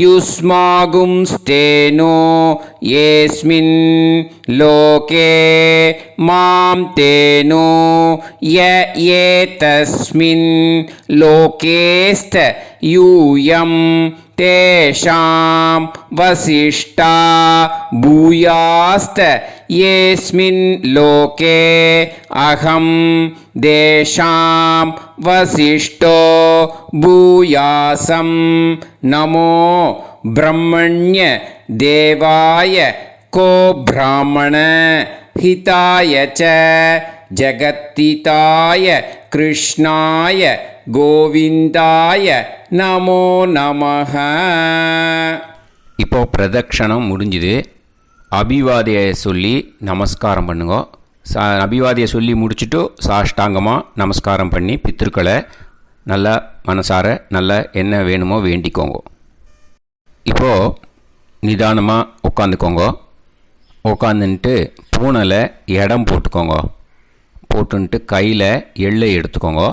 யுஸ்மாகும்ஸ்தேனோ ஏஸ்மின் லோகே மாம் தேனோ. ஏதஸ்மின் லோகேஸ்த யூயம் தேஷாம் வசிஷ்டா பூயாஸ்த ஏஸ்மின் லோகே அகம் தேஷாம் வசிஷ்டோ பூயாசம். நமோ பிரம்மண்ய தேவாய கோ பிராமண ஹிதாய ச ஜகத்திதாய கிருஷ்ணாய கோவிந்தாய நமோ நமஹ. இப்போ பிரதட்சணம் முடிஞ்சுது. அபிவாதியை சொல்லி நமஸ்காரம் பண்ணுங்க. அபிவாதியை சொல்லி முடிச்சுட்டு சாஷ்டாங்கமாக நமஸ்காரம் பண்ணி பித்திருக்களை நல்லா மனசார நல்லா என்ன வேணுமோ வேண்டிக்கோங்க. இப்போது நிதானமாக உட்காந்துக்கோங்க. உட்காந்துன்ட்டு பூனலை இடம் போட்டுக்கோங்க. போட்டுன்ட்டு கையில் எள்ளை எடுத்துக்கோங்க.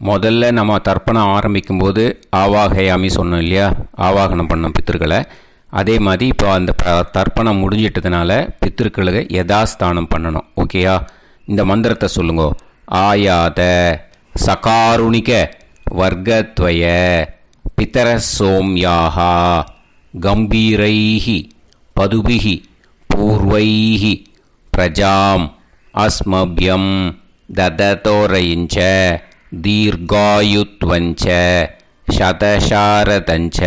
முதல்ல நம்ம தர்ப்பணம் ஆரம்பிக்கும்போது ஆவாகயாமி சொன்னோம் இல்லையா? ஆவாகனம் பண்ணோம் பித்திருக்களை. அதே மாதிரி இப்போ அந்த தர்ப்பணம் முடிஞ்சிட்டதுனால பித்திருக்களுக்கு யதாஸ்தானம் பண்ணணும். ஓகேயா? இந்த மந்திரத்தை சொல்லுங்க. ஆயாத சகாருணிக வர்க்கத்வய பிதர சோம்யாஹா கம்பீரைஹி பதுபிஹி பூர்வைஹி பிரஜாம் அஸ்மபியம் தததோரயிஞ்ச தீர்காயுத்வஞ்ச சதசாரதஞ்ச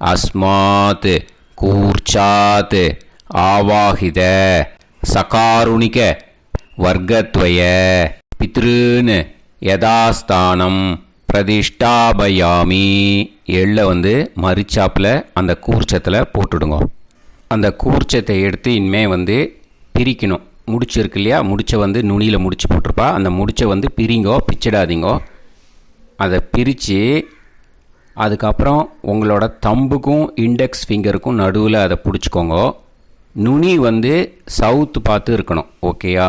அஸ்மாத் கூர்ச்சாத் ஆவாஹித சகாருணிக வர்க்கத்வய பித்ருன் யதாஸ்தானம் பிரதிஷ்டாபயாமி. எள்ளை மரிச்சாப்பில் அந்த கூர்ச்சத்தில் போட்டுடுங்க. அந்த கூர்ச்சத்தை எடுத்து இனிமேல் பிரிக்கணும். முடிச்சு இருக்கு இல்லையா? முடிச்சை நுனியில் முடிச்சு போட்டிருப்பா. அந்த முடிச்சை பிரிங்கோ, பிச்சிடாதீங்கோ. அதை பிரித்து அதுக்கப்புறம் உங்களோட தம்புக்கும் இண்டெக்ஸ் ஃபிங்கருக்கும் நடுவில் அதை பிடிச்சிக்கோங்க. நுனி வந்து சவுத்து பார்த்து இருக்கணும். ஓகேயா?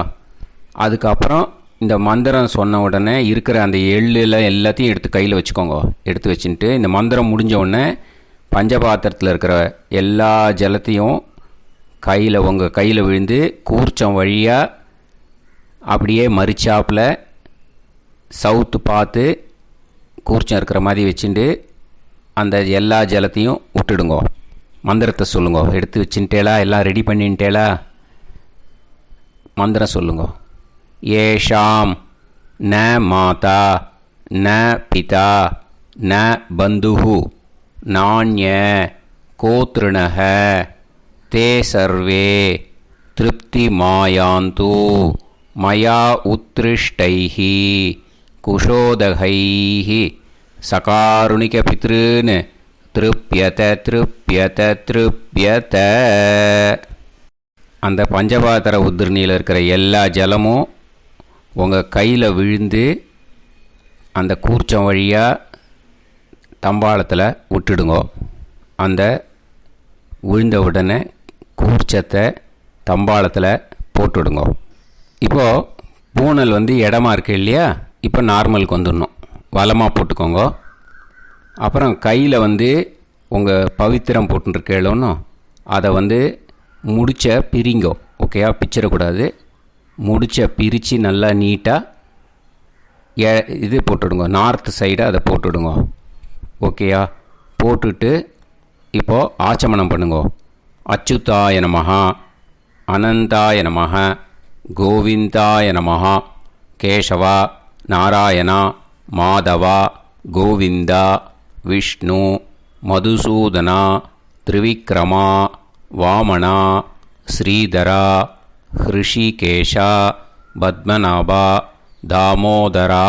அதுக்கப்புறம் இந்த மந்திரம் சொன்ன உடனே இருக்கிற அந்த எள்ளில் எல்லாத்தையும் எடுத்து கையில் வச்சுக்கோங்க. எடுத்து வச்சுட்டு இந்த மந்திரம் முடிஞ்ச உடனே பஞ்சபாத்திரத்தில் இருக்கிற எல்லா ஜலத்தையும் உங்கள் கையில் விழுந்து கூர்ச்சம் வழியாக அப்படியே மறிச்சாப்பில் சவுத்து பார்த்து கூர்ச்சம் இருக்கிற மாதிரி வச்சுட்டு அந்த எல்லா ஜலத்தையும் விட்டுடுங்க. மந்திரத்தை சொல்லுங்க. எடுத்து வச்சுட்டேலா? எல்லாம் ரெடி பண்ணிட்டேலா? மந்திரம் சொல்லுங்க. ஏஷாம் ந மாதா ந பிதா ந பந்துஹு நாண்ய கோத்ருணஹ தே சர்வே திருப்தி மாயாந்து மயா உத்ருஷ்டைஹி குஷோதகைஹி சகாருணிக பித்ருன் திருப்யத திருப்யத திருப்யத. அந்த பஞ்சபாத்திர உதிர்ணியில் இருக்கிற எல்லா ஜலமும் உங்கள் கையில் விழுந்து அந்த கூர்ச்சம் வழியாக தம்பாளத்தில் விட்டுடுங்க. அந்த விழுந்த உடனே கூர்ச்சத்தை தம்பாளத்தில் போட்டுடுங்க. இப்போது பூனல் வந்து இடமா இருக்கு இல்லையா? இப்போ நார்மலுக்கு வந்துடணும். வலமாக போட்டுக்கோங்க. அப்புறம் கையில் வந்து உங்கள் பவித்திரம் போட்டுருக்கேளோன்னு அதை வந்து முடிச்ச பிரிங்கோ. ஓகேயா? பிச்சிடக்கூடாது. முடிச்ச பிரித்து நல்லா நீட்டாக இது போட்டுடுங்க. நார்த் சைடு அதை போட்டுடுங்க. ஓகேயா? போட்டுட்டு இப்போது ஆச்சமனம் பண்ணுங்க. அச்சுதாய நமஹ அனந்தாய நமஹ கோவிந்தாய நமஹ கேசவா நாராயணா மாதவா கோவிந்தா விஷ்ணு மதுசூதனா திரிவிக்ரமா வாமனா ஸ்ரீதரா ஹிருஷிகேஷா பத்மநாபா தாமோதரா.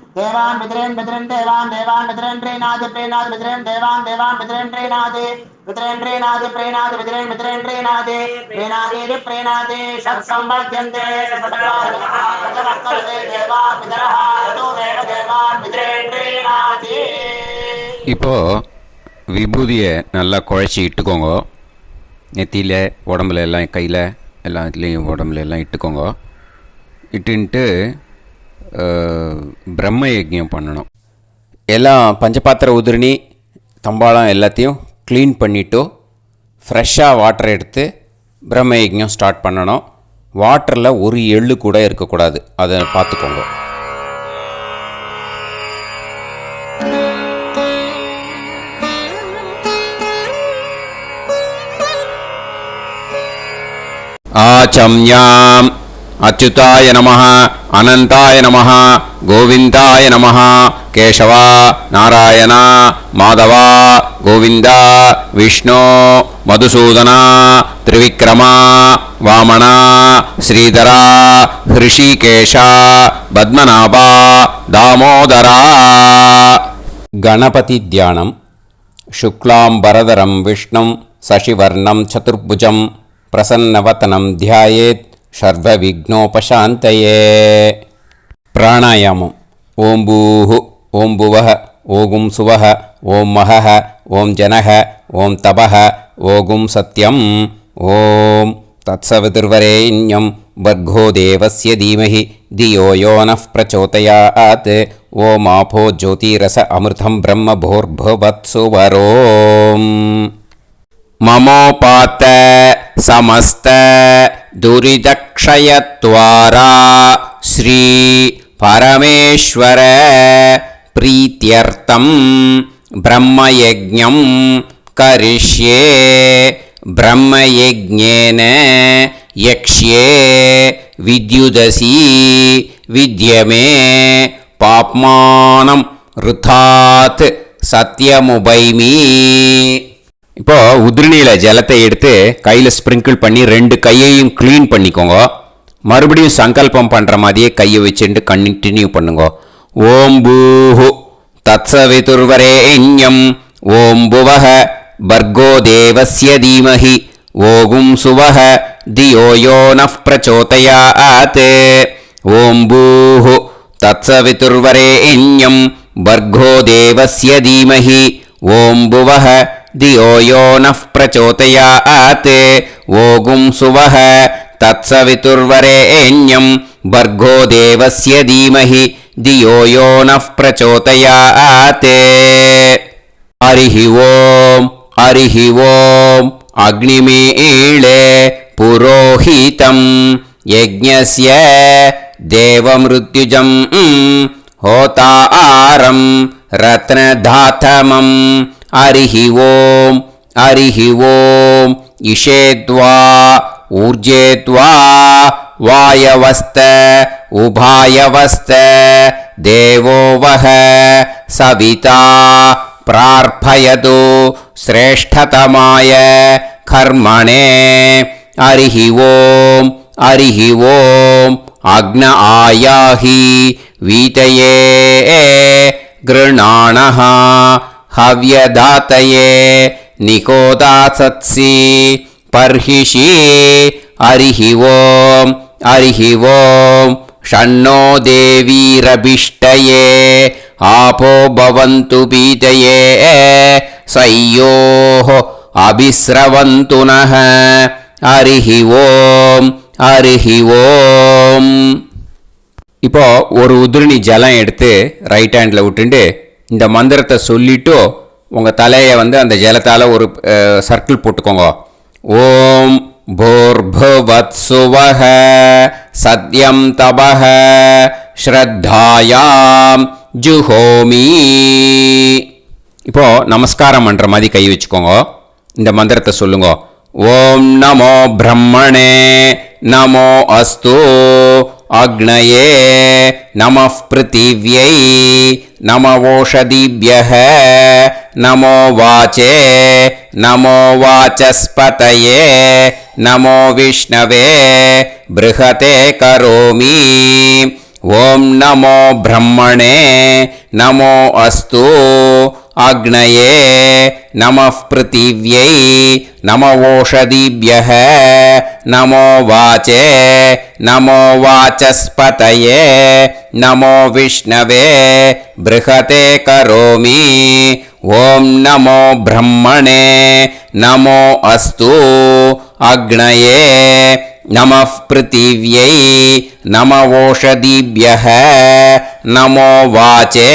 देवान् पितॄन् पितॄन् देवान् देवान् पितॄन् प्रीणाति प्रीणाति पितॄन् देवान् देवान् पितॄन् प्रीणाति पितॄन् प्रीणाति प्रीणाति पितॄन् पितॄन् प्रीणाति प्रीणाति प्रीणाति षट्सम्पद्यन्ते देवा पितरः तदेव देवान् पितॄन् प्रीणाति. இப்போது விபூதியை நல்லா குழச்சி இட்டுக்கோங்க. நெத்தியில் உடம்புல எல்லாம் கையில் எல்லாத்துலேயும் உடம்புல எல்லாம் இட்டுக்கோங்க. இட்டுன்ட்டு பிரம்ம யஜ்ஞம் பண்ணணும். எல்லாம் பஞ்சபாத்திர உதிரணி தம்பாளம் எல்லாத்தையும் க்ளீன் பண்ணிவிட்டு ஃப்ரெஷ்ஷாக வாட்டர் எடுத்து பிரம்ம யஜ்ஞம் ஸ்டார்ட் பண்ணணும். வாட்டரில் ஒரு எள்ளு கூட இருக்கக்கூடாது. அதை பார்த்துக்கோங்க. ஆச்சம்யாம் அச்சுதாய நமஹ அனந்தாய நமஹ கோவிந்தாய நமஹ கேசவா நாராயணா மாதவா கோவிந்தா விஷ்ணு மதுசூதனா திரிவிக்ரமா வாமனா ஸ்ரீதரா ஹிருஷிகேஷா பத்மநாபா தாமோதரா. கணபதி தியானம். சுக்லாம்பரதரம் விஷ்ணும் சசிவர்ணம் சதுர்புஜம் பிரசன்னவதனம் தியாயேத் சர்வவிக்னோபசாந்தயே. பிராணாயாமம். ஓம் பூஹு ஓம் புவஹ ஓகும் சுவஹ ஓம் மஹஹ ஓம் ஜனஹ ஓம் தபஹ ஓகும் சத்யம். ஓம் தத்சவிதுர்வரேண்யம் வர்கோ தேவஸ்ய தீமஹி தியோ யோ நः பிரச்சோதயாத். ஓம் ஆபோ ஜோதிரஸ அமிர்தம் பிரம்ம போர்புவத்சு வரோம். மமோபாத்த சமஸ்த துரிதக்ஷயத்வாரா ஸ்ரீ பரமேஸ்வர प्रीत्यर्थं ब्रह्मयज्ञं करिष्ये ब्रह्मयज्ञेन यक्ष्ये विद्युदसि विद्यमे पाप्मानं ऋथात् சத்தியமுபைமி. இப்போ உதிரணியில் ஜலத்தை எடுத்து கையில் ஸ்ப்ரிங்கிள் பண்ணி 2 கையையும் க்ளீன் பண்ணிக்கோங்க. மறுபடியும் சங்கல்பம் பண்ணுற மாதிரியே கையை வச்சுட்டு கண்டினியூ பண்ணுங்க. ஓம் பூஹு தத்சவிதுர்வரேண்யம் ஓம் புவஹ பர்கோ தேவஸ்ய தீமஹி ஓகும் சுவஹ தியோ யோ நஃப் பிரச்சோதயாத். ஓம் பூஹு தத்சவிதுர்வரேண்யம் भर्गो देवस्य धीमहि ओं भुवः धियो यो नः प्रचोदयात्. ओगुं सुवः तत्सवितुर्वरेण्यं भर्गो देवस्य धीमहि धियो यो नः प्रचोदयात्. हरिः ओम् अग्निमीळे पुरोहितं यज्ञस्य देवमृत्युजं होतारं रत्नधातमं. हरिः ओम् इषेद्वा ऊर्जेद्वा वायवस्त उभायवस्त देवो वः सविता प्रार्थयतु श्रेष्ठतमाय कर्मणे. हरिः ओम् अग्न आयाहि वीतये गृणाणः हव्यदातये निकोदासत्सि पर्हिषि. हरिः ओम् षण्णो देवीरभिष्टये आपो भवन्तु पीतये सयोः अभिस्रवन्तु नः. हरिः ओम्. இப்போ ஒரு உதிரணி ஜலம் எடுத்து ரைட் ஹேண்டில் விட்டுண்டு இந்த மந்திரத்தை சொல்லிட்டு உங்கள் தலையை அந்த ஜலத்தால் ஒரு சர்க்கிள் போட்டுக்கோங்க. ஓம் பூர்புவத்சுவஹ சத்யம் தபஹ ஸ்ரத்தாயாம் ஜுஹோமி. இப்போ நமஸ்காரம் பண்ணுற மாதிரி கை வச்சுக்கோங்க. இந்த மந்திரத்தை சொல்லுங்க. ஓம் நமோ பிரம்மணே நமோ அஸ்து अग्नये नमः पृथिव्यै नमवोषधीभ्यः नमो वाचे नमो वाचस्पतये नमो विष्णवे बृहते करोमि. ओं नमो ब्रह्मणे नमो अस्तु अग्नये नमः पृथिव्यै नमवोषधीभ्यः नमो वाचे नमो वाचस्पतये नमो विष्णवे बृहते करोमि. ओं नमो ब्रह्मणे नमो अस्तु अग्नये नमः पृथिव्यै नमवोषधीभ्यः नमो वाचे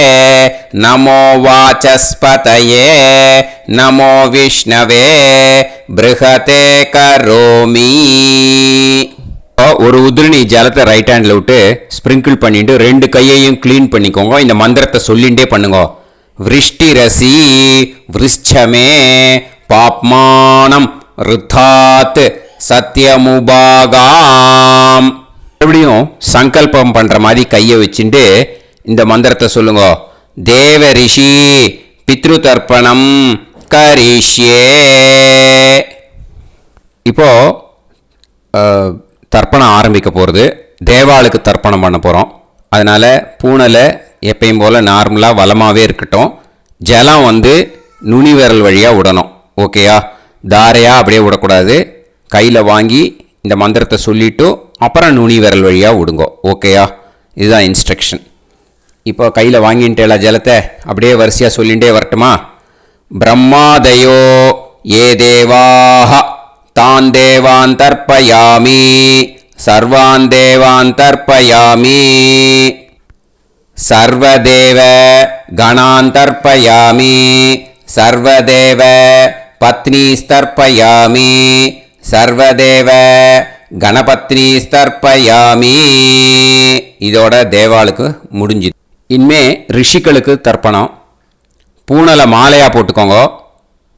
नमो वाचस्पतये नमो विष्णवे बृहते करोमि. ஒரு உதிரணி ஜலத்தை ரைட் ஹேண்டில் விட்டு ஸ்ப்ரிங்கிள் பண்ணிட்டு 2 கையையும் க்ளீன் பண்ணிக்கோங்க. இந்த மந்திரத்தை சொல்லிகிட்டே பண்ணுங்க. விருஷ்டிரசி விருஷ்சமே பாப்மானம் ருத்தாத் சத்யமுபாகாம். மறுபடியும் சங்கல்பம் பண்ணுற மாதிரி கையை வச்சுட்டு இந்த மந்திரத்தை சொல்லுங்க. தேவ ரிஷி பித்ரு தர்ப்பணம் கரிஷ்யே. இப்போ தர்ப்பணம் ஆரம்பிக்க போகிறது. தேவாளுக்கு தர்ப்பணம் பண்ண போகிறோம். அதனால் பூனலை எப்பயும் போல் நார்மலாக வளமாகவே இருக்கட்டும். ஜலம் நுனி விரல் வழியாக விடணும். ஓகேயா? தாரையாக அப்படியே விடக்கூடாது. கையில் வாங்கி இந்த மந்திரத்தை சொல்லிவிட்டு அப்புறம் நுனி விரல் வழியாக விடுங்கோ. ஓகேயா? இதுதான் இன்ஸ்ட்ரக்ஷன். இப்போ கையில் வாங்கிட்டேல ஜலத்தை அப்படியே வரிசையாக சொல்லிகிட்டே வரட்டுமா? பிரம்மாதயோ ஏ தேவாஹ தான் தேவான் தர்ப்பயாமி சர்வான் தேவான் தர்ப்பயாமி சர்வதேவ கணான் தர்ப்பயாமி சர்வதேவ பத்னீஸ்தர்ப்பயாமி சர்வதேவ கணபத்னீஸ்தர்ப்பயாமி. இதோட தேவாளுக்கு முடிஞ்சுது. இனிமே ரிஷிகளுக்கு தர்ப்பணம். பூனலை மாலையாக போட்டுக்கோங்க.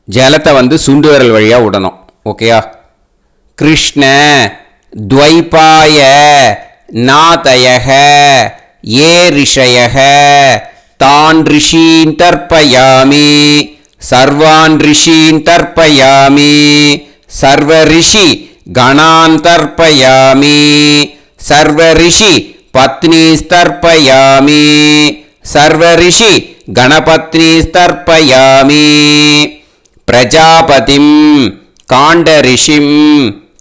ஜலத்தை வந்து சுண்டு விரல் வழியாக விடணும். ஓகேயா? கிருஷ்ண துவைபாய நாதயக ஏ ரிஷயக தான் ரிஷீன் தர்ப்பயாமி சர்வான் ரிஷீன் தர்ப்பயாமி சர்வ ரிஷி கணான் தர்ப்பயாமி சர்வ ரிஷி பத்னீஸ்தர்ப்பயாமி சர்வ ரிஷி கணபத்னீஸ்தர்ப்பயாமி பிரஜாபதிம் காண்டரிஷிம்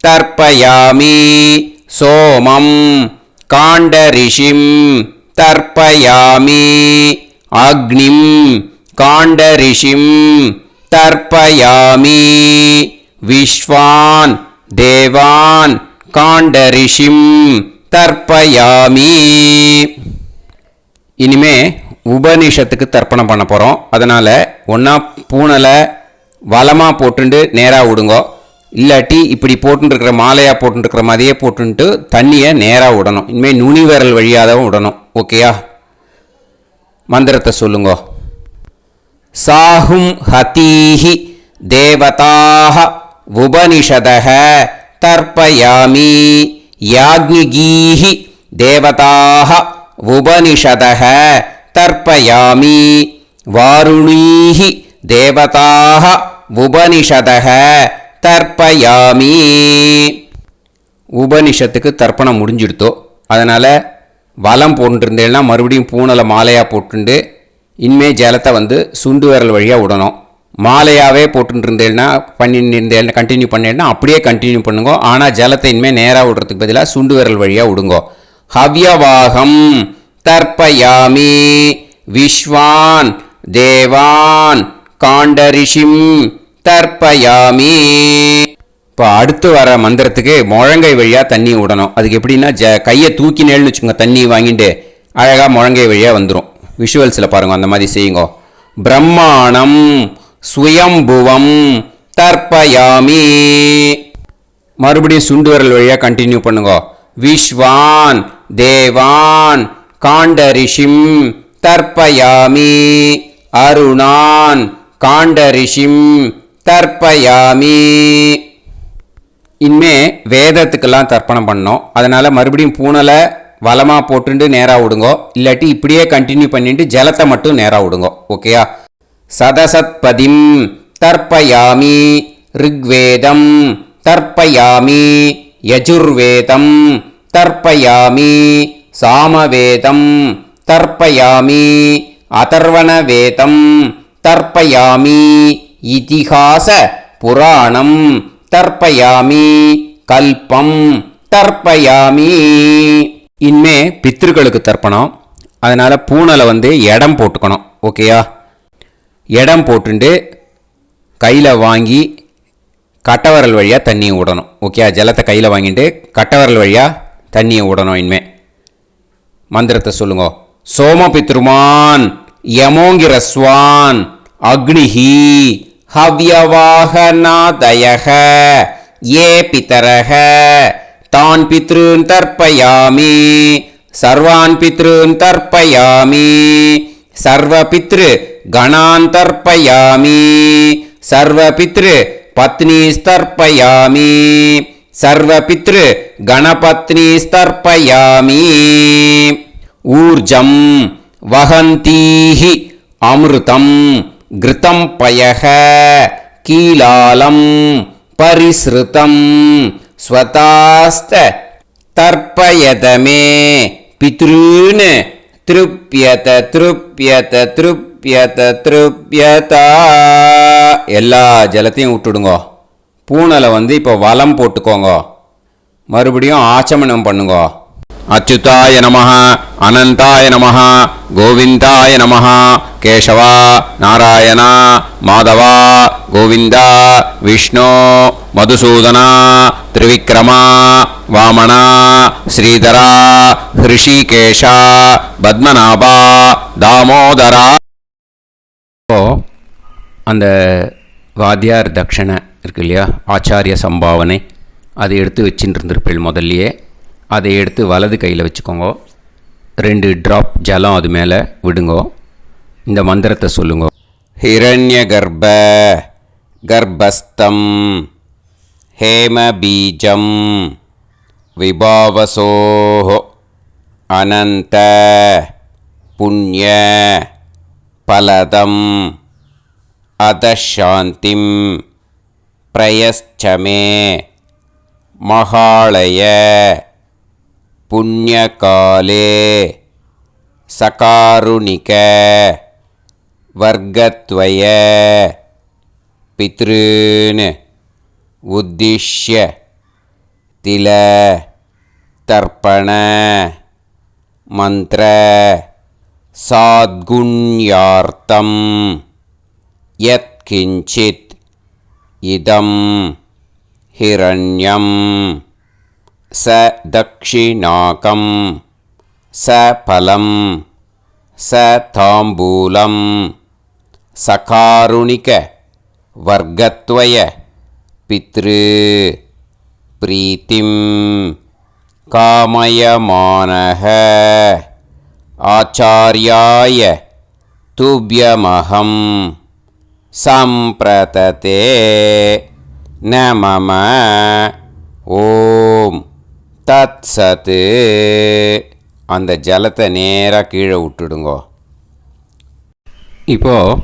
தர்ப்பயாமி சோமம் காண்டரிஷிம் தர்ப்பயாமி அக்னிம் காண்டரிஷிம் தர்ப்பயாமி விஸ்வான் தேவான் காண்டரிஷிம் தர்ப்பயாமி. இனிமே உபனிஷத்துக்கு தர்ப்பணம் பண்ண போகிறோம். அதனால் ஒன்றா பூனலை வலமாக போட்டுண்டு நேராக விடுங்கோ. இல்லாட்டி இப்படி போட்டுருக்கிற மாலையாக போட்டுருக்கிற மாதிரியே போட்டுன்ட்டு தண்ணியை நேராக விடணும். இனிமேல் நுனி விரல் வழியாக தான் விடணும். ஓகேயா? மந்திரத்தை சொல்லுங்கோ. சாஹும் ஹதீஹி தேவதாக உபனிஷதக தர்ப்பயாமி யாக்ஞிகீஹி தேவதாக உபனிஷதக தர்ப்பயாமி வாருணீஹி தேவதாக உபனிஷதக தர்ப்பயாமி. உபனிஷத்துக்கு தர்ப்பணம் முடிஞ்சிடுத்தோ. அதனால் வலம் போட்டுருந்தேன்னா மறுபடியும் பூனலை மாலையாக போட்டுண்டு இனிமே ஜலத்தை வந்து சுண்டு விரல் வழியாக விடணும். மாலையாகவே போட்டுருந்தேன்னா பண்ணிருந்தேன் கண்டினியூ பண்ணேன்னா அப்படியே கண்டினியூ பண்ணுங்க. ஆனால் ஜலத்தை இனிமேல் நேராக விடுறதுக்கு பதிலாக சுண்டு விரல் வழியாக விடுங்கோ. ஹவ்யவாகம் தர்ப்பயாமி விஸ்வான் தேவான் காண்டரிஷிம் தர்ப்பயாமி. இப்போ அடுத்து வர மந்திரத்துக்கு முழங்கை வழியாக தண்ணி விடணும். அதுக்கு எப்படின்னா கையை தூக்கினேன்னு வச்சுக்கோங்க, தண்ணி வாங்கிட்டு அழகாக முழங்கை வழியாக வந்துடும். விஷுவல்ஸில் பாருங்க, அந்த மாதிரி செய்யுங்க. பிரம்மாணம் சுயம்புவம் தர்ப்பயாமி. மறுபடியும் சுண்டு விரல் வழியாக கண்டினியூ பண்ணுங்க. விஸ்வான் தேவான் காண்டரிஷிம் தர்ப்பயாமி அருணான் காண்டரிஷிம் தர்ப்பயாமி. இனிமே வேதத்துக்கெல்லாம் தர்ப்பணம் பண்ணோம். அதனால் மறுபடியும் பூனலை வலமாக போட்டுட்டு நேராக விடுங்கோ. இல்லாட்டி இப்படியே கண்டினியூ பண்ணிட்டு ஜலத்தை மட்டும் நேராக விடுங்கோ. ஓகேயா? சதசத்பதிம் தர்ப்பயாமி ரிக்வேதம் தர்ப்பயாமி யஜுர்வேதம் தர்ப்பயாமி சாமவேதம் தர்ப்பயாமி அதர்வணவேதம் தர்ப்பயாமி இதிகாச புராணம் தர்ப்பயாமி கல்பம் தர்ப்பயாமி. இனிமே பித்ருக்களுக்கு தர்ப்பணம். அதனால் பூனலை வந்து இடம் போட்டுக்கணும். ஓகேயா? இடம் போட்டுண்டு கையில் வாங்கி கட்டவரல் வழியாக தண்ணியை விடணும். ஓகே? ஜலத்தை கையில் வாங்கிட்டு கட்டவரல் வழியாக தண்ணியை விடணும். இனிமே மந்திரத்தை சொல்லுங்க. சோமபித்ருமான் யமோங்கிரஸ்வான் அக்னிஹி ஹவ்யவாகநாதயக ஏ பிதரக தான் பித்ருன் தர்ப்பயாமி சர்வான் பித்ருன் தர்ப்பயாமி சர்வ பித்ரு கணான் தர்ப்பயாமி சர்வ பித்ரு பத்னீஸ்தர்ப்பயாமி சர்வ பித்ரு கணபத்னீஸ்தர்ப்பயாமி. ஊர்ஜம் வஹந்தீஹி அமிர்தம் கிருதம் பயக கீலாலம் பரிஸ்ருதம் ஸ்வதாஸ்த தர்ப்பயதமே பித்ருன் திருப்யத திருப்யத திருப்யத திருப்யதா. எல்லா ஜலத்தையும் விட்டுடுங்க. பூனலை வந்து இப்போ வலம் போட்டுக்கோங்க. மறுபடியும் ஆச்சமனம் பண்ணுங்க. அச்சுதாய நமஹ அனந்தாய நமஹ கோவிந்தாய நமஹ கேசவா நாராயணா மாதவா கோவிந்தா விஷ்ணு மதுசூதனா திரிவிக்ரமா வாமனா ஸ்ரீதரா ஹிருஷிகேஷா பத்மநாபா தாமோதரா. அந்த வாத்தியார் தட்சணை இருக்கு இல்லையா, ஆச்சாரிய சம்பாவனை, அதை எடுத்து வச்சுட்டு இருந்திருப்பேள் முதல்லையே. அதை எடுத்து வலது கையில் வச்சுக்கோங்க. 2 ட்ராப் ஜலம் அது மேலே விடுங்கோ. இந்த மந்திரத்தை சொல்லுங்க. हिरण्यगर्भ गर्भस्थं हेमबीजं विभावसोः अनन्त पुण्य फलदम् अधशान्तिं प्रयश्च मे महालय पुण्यकाले सकारुणिक वर्गत्वय पितॄन् उद्दिश्य तिल तर्पण मंत्र साद्गुण्यार्थं यत्किंचित् इदं हिरण्यं स दक्षिणाकं स फलं स ताम्बूलं सकारुणिक वर्गत्वय पितृ प्रीतिं कामयमानः आचार्याय तुभ्यमहं सम्प्रतते न मम ஓம் தத் சத்து. அந்த ஜலத்தை நேராக கீழே விட்டுடுங்கோ. இப்போது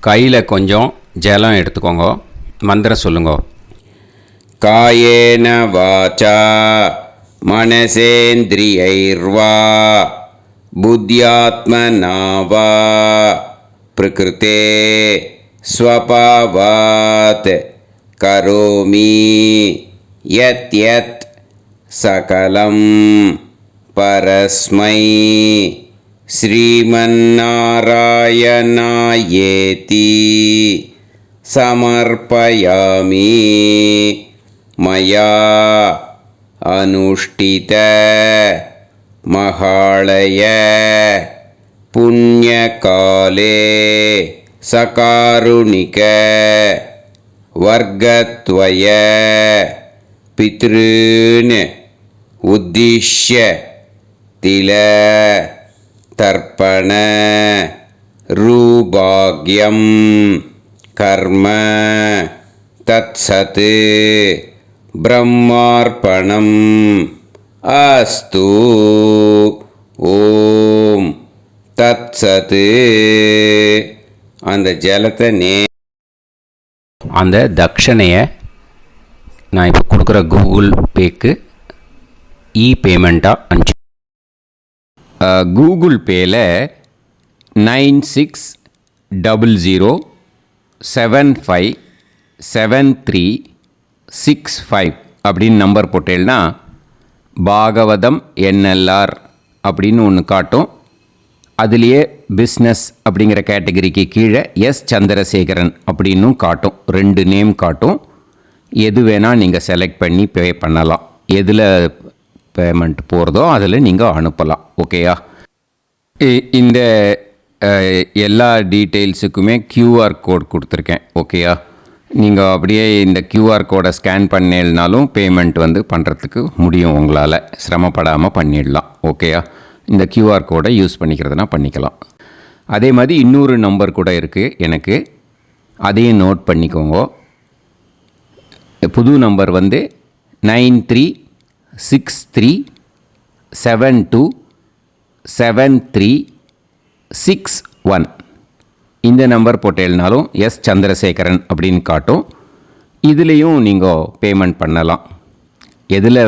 கையில் கொஞ்சம் ஜலம் எடுத்துக்கோங்க. மந்திரம் சொல்லுங்க. காயேன வாசா மனசேந்திரியைர்வா புத்யாத்மனா வா பிரகிருதே ஸ்வபாவாத் கரோமி யத் யத் சகலம் பரஸ்மை ஸ்ரீமன்னாராயணாயேதி சமர்ப்பயாமி மயா அனுஷ்டித மகாளய புண்ணியகாலே சகாருணிக वर्गत्वय पितॄन् उद्दिश्य तिल तर्पण रूभाग्यं कर्म तत्सत् ब्रह्मार्पणम् अस्तु. ஓம் தத்சத். அந்த ஜலத்தை அந்த தட்சணையை நான் இப்போ கொடுக்குற கூகுள் பேக்கு பேமெண்ட்டாக அனுப்பிச்சு. கூகுள் பேயில் 9600757365 அப்படின்னு நம்பர் போட்டேன்னா பாகவதம் NLR அப்படின்னு ஒன்று காட்டும். அதுலேயே பிஸ்னஸ் அப்படிங்கிற கேட்டகரிக்கு கீழே எஸ் சந்திரசேகரன் அப்படின்னும் காட்டும். 2 நேம் காட்டும். எது வேணால் நீங்கள் செலக்ட் பண்ணி பே பண்ணலாம். எதில் பேமெண்ட் போகிறதோ அதில் நீங்கள் அனுப்பலாம். ஓகேயா? இந்த எல்லா டீட்டெயில்ஸுக்குமே QR கோட் கொடுத்துருக்கேன். ஓகேயா? நீங்கள் அப்படியே இந்த QR கோடை ஸ்கேன் பண்ணேன்னாலும் பேமெண்ட் பண்ணுறதுக்கு முடியும். உங்களால் சிரமப்படாமல் பண்ணிடலாம். ஓகேயா? இந்த QR கோடை யூஸ் பண்ணிக்கிறதுனா பண்ணிக்கலாம். அதே மாதிரி இன்னொரு நம்பர் கூட இருக்குது எனக்கு. அதையும் நோட் பண்ணிக்கோங்க. புது நம்பர் 9363727361. இந்த நம்பர் போட்டேல்னாலும் எஸ் சந்திரசேகரன் அப்படின்னு காட்டும். இதுலேயும் நீங்கள் பேமெண்ட் பண்ணலாம். எதில்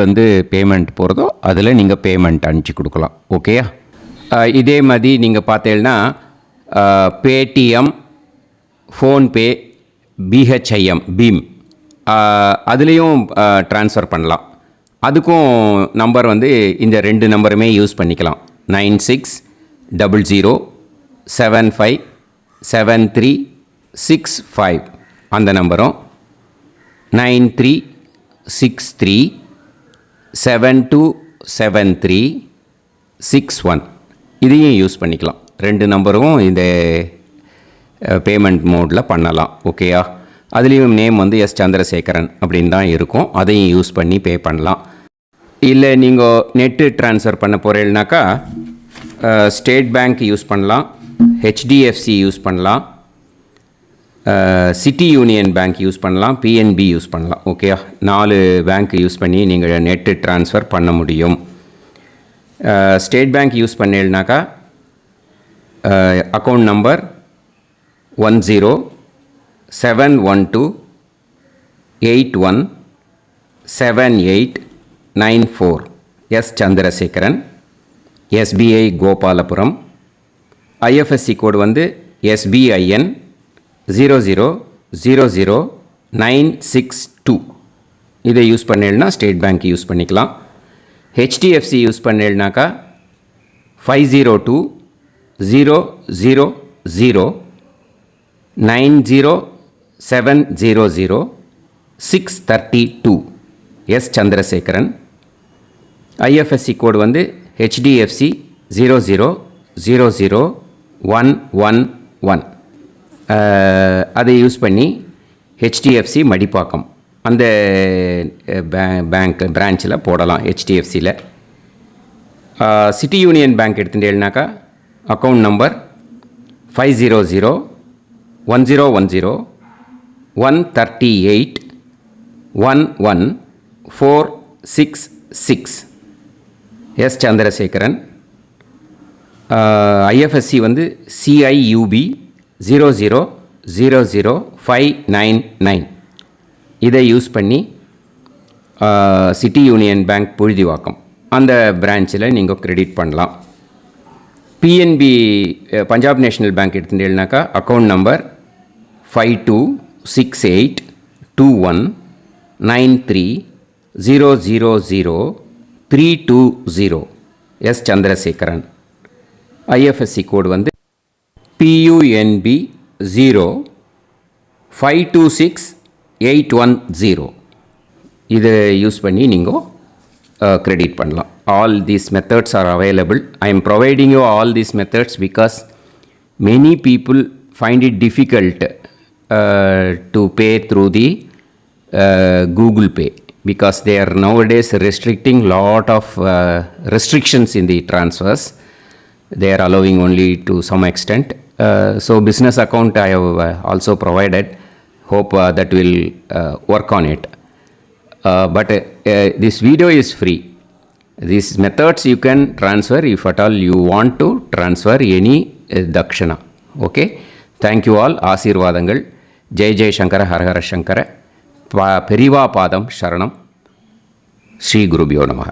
பேமெண்ட் போகிறதோ அதில் நீங்கள் பேமெண்ட் அனுப்பிச்சி கொடுக்கலாம். ஓகேயா? இதே மாதிரி நீங்கள் பார்த்தீங்கன்னா பேடிஎம், ஃபோன்பே, பிஹெச்ஐஎம், பீம் அதுலேயும் ட்ரான்ஸ்ஃபர் பண்ணலாம். அதுக்கும் நம்பர் இந்த 2 நம்பருமே யூஸ் பண்ணிக்கலாம். 9600757365 அந்த நம்பரும் 9363727361 இதையும் யூஸ் பண்ணிக்கலாம். 2 நம்பரும் இந்த பேமெண்ட் மோடில் பண்ணலாம். ஓகேயா? அதுலேயும் நேம் எஸ் சந்திரசேகரன் அப்படின்னு தான் இருக்கும். அதையும் யூஸ் பண்ணி பே பண்ணலாம். இல்லை நீங்கள் நெட்டு ட்ரான்ஸ்ஃபர் பண்ண போகிறீங்கனாக்கா ஸ்டேட் பேங்க் யூஸ் பண்ணலாம், ஹெச்டிஎஃப்சி யூஸ் பண்ணலாம், சிட்டி யூனியன் பேங்க் யூஸ் பண்ணலாம், பிஎன்பி யூஸ் பண்ணலாம். ஓகேயா, 4 பேங்க் யூஸ் பண்ணி நீங்கள் நெட்டு ட்ரான்ஸ்ஃபர் பண்ண முடியும். ஸ்டேட் பேங்க் யூஸ் பண்ணீங்கனாக்கா account number 1071281789 S Chandrasekaran, SBI Gopalapuram. IFSC code வந்து SBIN 0000962. இதை யூஸ் பண்ணீங்கன்னா ஸ்டேட் பேங்க் யூஸ் பண்ணிக்கலாம். ஹெச்டிஎஃப்சி யூஸ் பண்ணீங்கனாக்கா 5020090700 எஸ் சந்திரசேகரன். ஐஎஃப்எஸ்சி கோடு வந்து HDFC 0000111. அதை யூஸ் பண்ணி HDFC மடிப்பாக்கம் அந்த பேங்க் பிரான்ச்சில் போடலாம். HDFCயில் சிட்டி யூனியன் பேங்க் எடுத்துட்டேன்னாக்கா account number 5001010381146 S Chandrasekaran. IFSC வந்து CIUB 0000599. இதை யூஸ் பண்ணி சிட்டி யூனியன் பேங்க் புழுதிவாக்கம் அந்த பிரான்ச்சில் நீங்கள் கிரெடிட் பண்ணலாம். PNB பஞ்சாப் நேஷ்னல் பேங்க் எடுத்துட்டேன்னாக்கா account number 52682193000320 S Chandrasekaran. IFSC code வந்து PUNB 0526810. இதை யூஸ் பண்ணி நீங்கள் கிரெடிட் பண்ணலாம். All these methods are available. I am providing you all these methods because many people find it difficult to pay through the Google Pay because they are nowadays restricting lot of restrictions in the transfers. They are allowing only to some extent. So business account I have also provided. Hope that will work on it. But this video is free. These methods you can transfer if at all you want to transfer any dakshana. Okay. Thank you all. ஆசீர்வாதங்கள். ஜெய் ஜெய் சங்கர ஹரஹர சங்கர. பெரிவா பாதம் சரணம். ஸ்ரீ குருபியோ நமஹ.